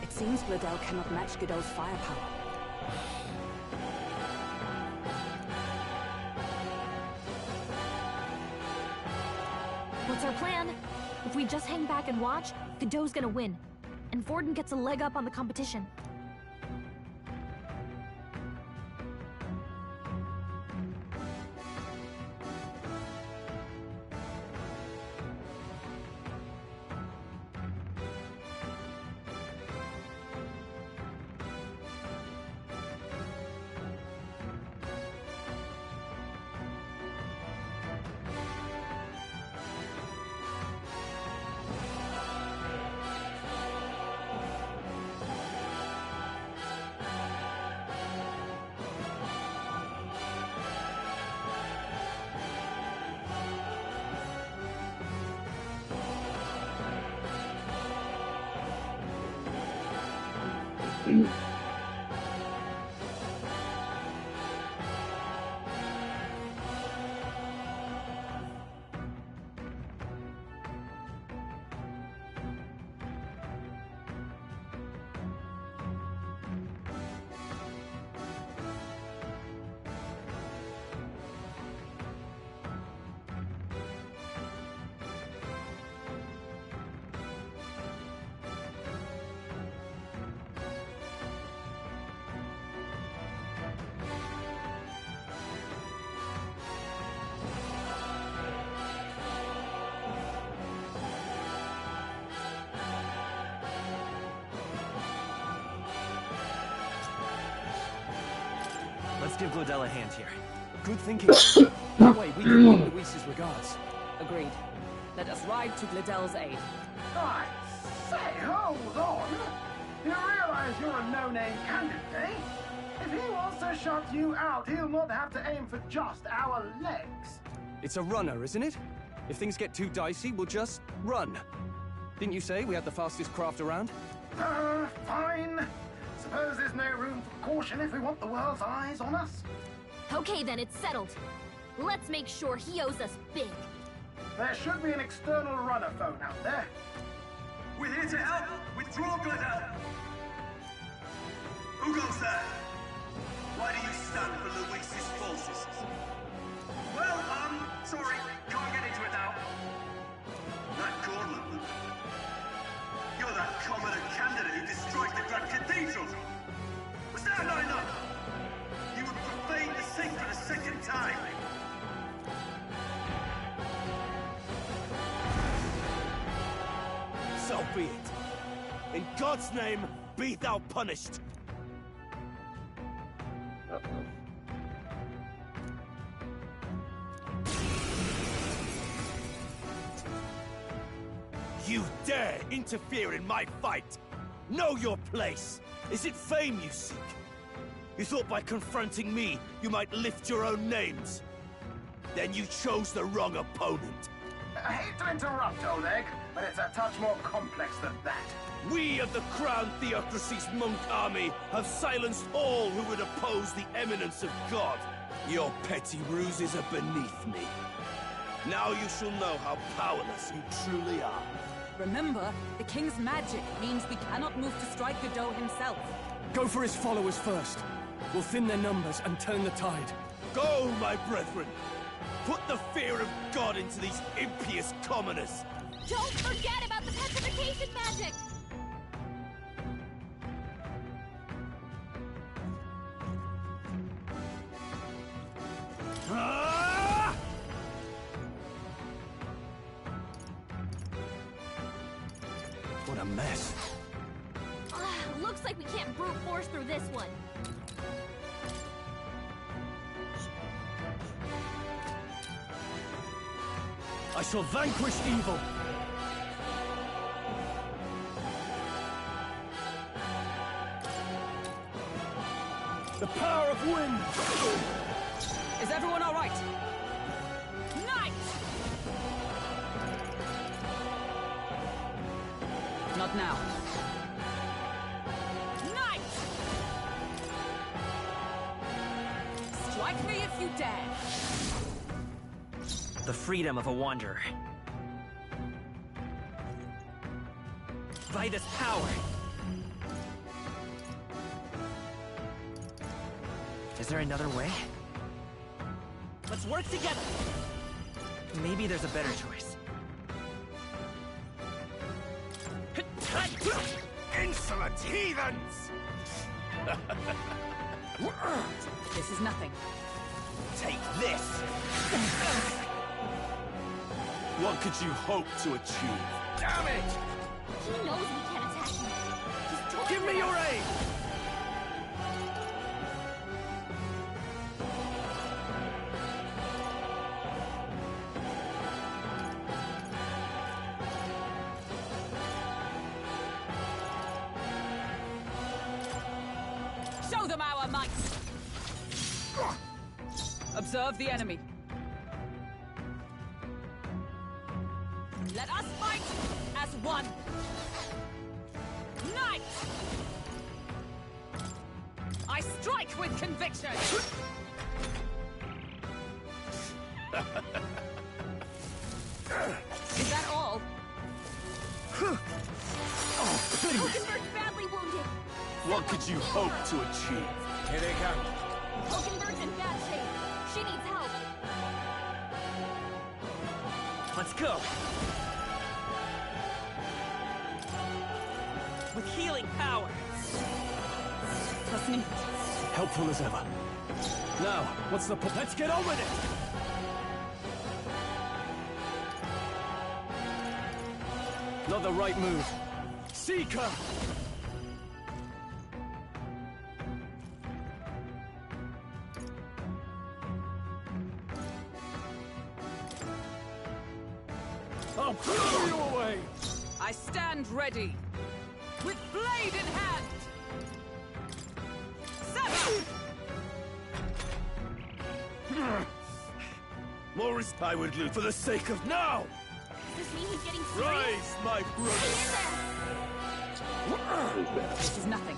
It seems Gladel cannot match Guido's firepower. What's our plan? If we just hang back and watch, Guido's gonna win. And Forden gets a leg up on the competition. Let's give Gladel a hand here. Good thinking. That way we can give Luis's regards. Agreed. Let us ride to Gladel's aid. I say, hold on. You realize you're a no-name candidate, eh? If he wants to shut you out, he'll not have to aim for just our legs. It's a runner, isn't it? If things get too dicey, we'll just run. Didn't you say we had the fastest craft around? Fine. Suppose there's no room for caution if we want the world's eyes on us? Okay then, it's settled. Let's make sure he owes us big. There should be an external runner phone out there. We're here to help! Withdraw, Gladel! Who goes there? Why do you stand for Luis's forces? Well, sorry, can't get into it now. That Gauntlet. You're that commoner candidate who destroyed the Grand Cathedral! Was that not enough? You would profane the sacred a second time! So be it. In God's name, be thou punished. You dare interfere in my fight! Know your place! Is it fame you seek? You thought by confronting me, you might lift your own names? Then you chose the wrong opponent. I hate to interrupt, Oleg, but it's a touch more complex than that. We of the Crown Theocracy's monk army have silenced all who would oppose the eminence of God. Your petty ruses are beneath me. Now you shall know how powerless you truly are. Remember, the king's magic means we cannot move to strike Guido himself. Go for his followers first. We'll thin their numbers and turn the tide. Go, my brethren! Put the fear of God into these impious commoners! Don't forget about the petrification magic! What a mess. Looks like we can't brute force through this one. I shall vanquish evil. The power of wind! Is everyone all right? Knight! Not now. Knight! Strike me if you dare. The freedom of a wanderer. By this power. Is there another way? Let's work together! Maybe there's a better choice. Insolent heathens! This is nothing. Take this! What could you hope to achieve? Damn it! He knows we can't attack him. He's toying Give me with your us. aid! Show them our might! Observe the enemy. Let us fight as one! Knight! I strike with conviction! Is that all? Hogenberg's badly wounded. What could you hope to achieve? Here they come. Hogenberg's in bad shape. She needs help. Let's go! With healing power! Trust me. Helpful as ever. Now, what's the point? Let's get on with it! Not the right move. Seeker! I'll blow you away! I stand ready. With blade in hand! Sever! Morris, I would loot for the sake of now! Does this mean he's getting serious? Rise, my brothers! This is nothing.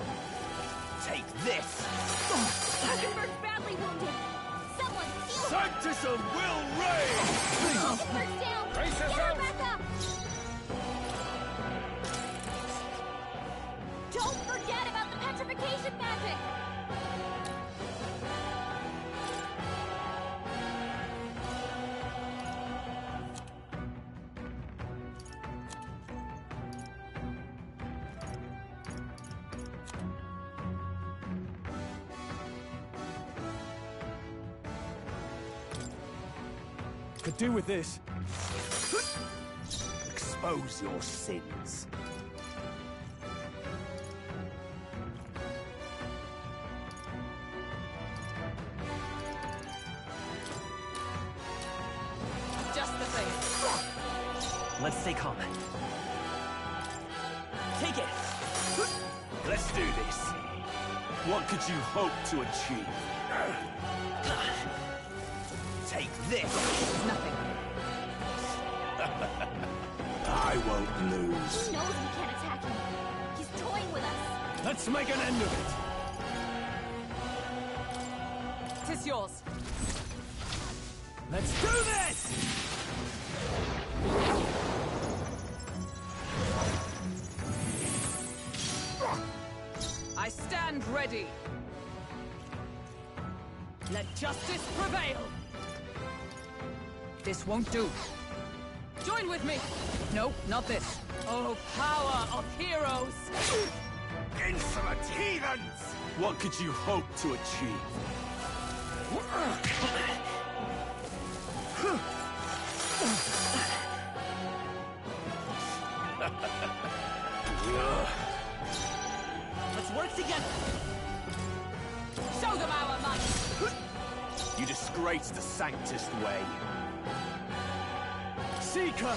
Take this! Hogenberg's badly wounded. Someone heal him. Sanctism will reign! Hogenberg's down. Brace Get her yourself. back up. Don't forget about the petrification magic. Could do with this. Expose your sins. Just the thing. Let's stay calm. Take it! Let's do this. What could you hope to achieve? Take this! Nothing. I won't lose. He knows we can't attack him. He's toying with us. Let's make an end of it! Tis yours. Let's do this! I stand ready. Let justice prevail. This won't do. Join with me. No, not this. Oh, power of heroes. Insolent heathens! What could you hope to achieve? great's the sanctest way. Seeker!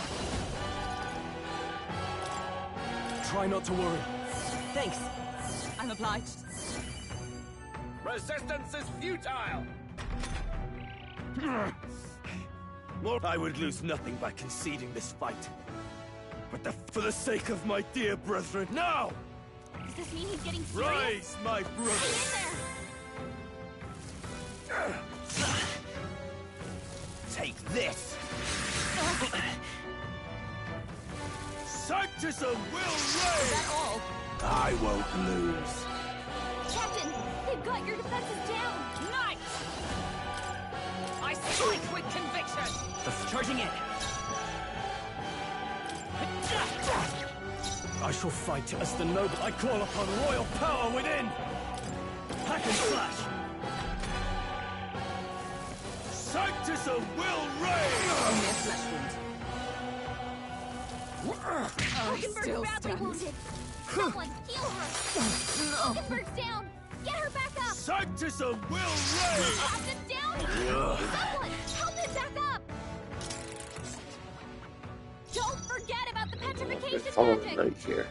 Try not to worry. Thanks. I'm obliged. Resistance is futile! Lord, I would lose nothing by conceding this fight. But for the sake of my dear brethren, no! Does this mean he's getting serious? Rise, my brother! Take this! Sanctism will reign! Is that all? I won't lose. Captain, they've got your defenses down! Nice! I strike with conviction! Charging in. I shall fight as the noble. I call upon royal power within. Hack and slash. Sanctism will reign! Only a flesh wound. Hockenberg's badly wounded. Someone heal her. Hockenberg's down. Get her back up. Sanctism will reign! Captain's down. Someone help him back up. Don't forget about the petrification magic. Right here.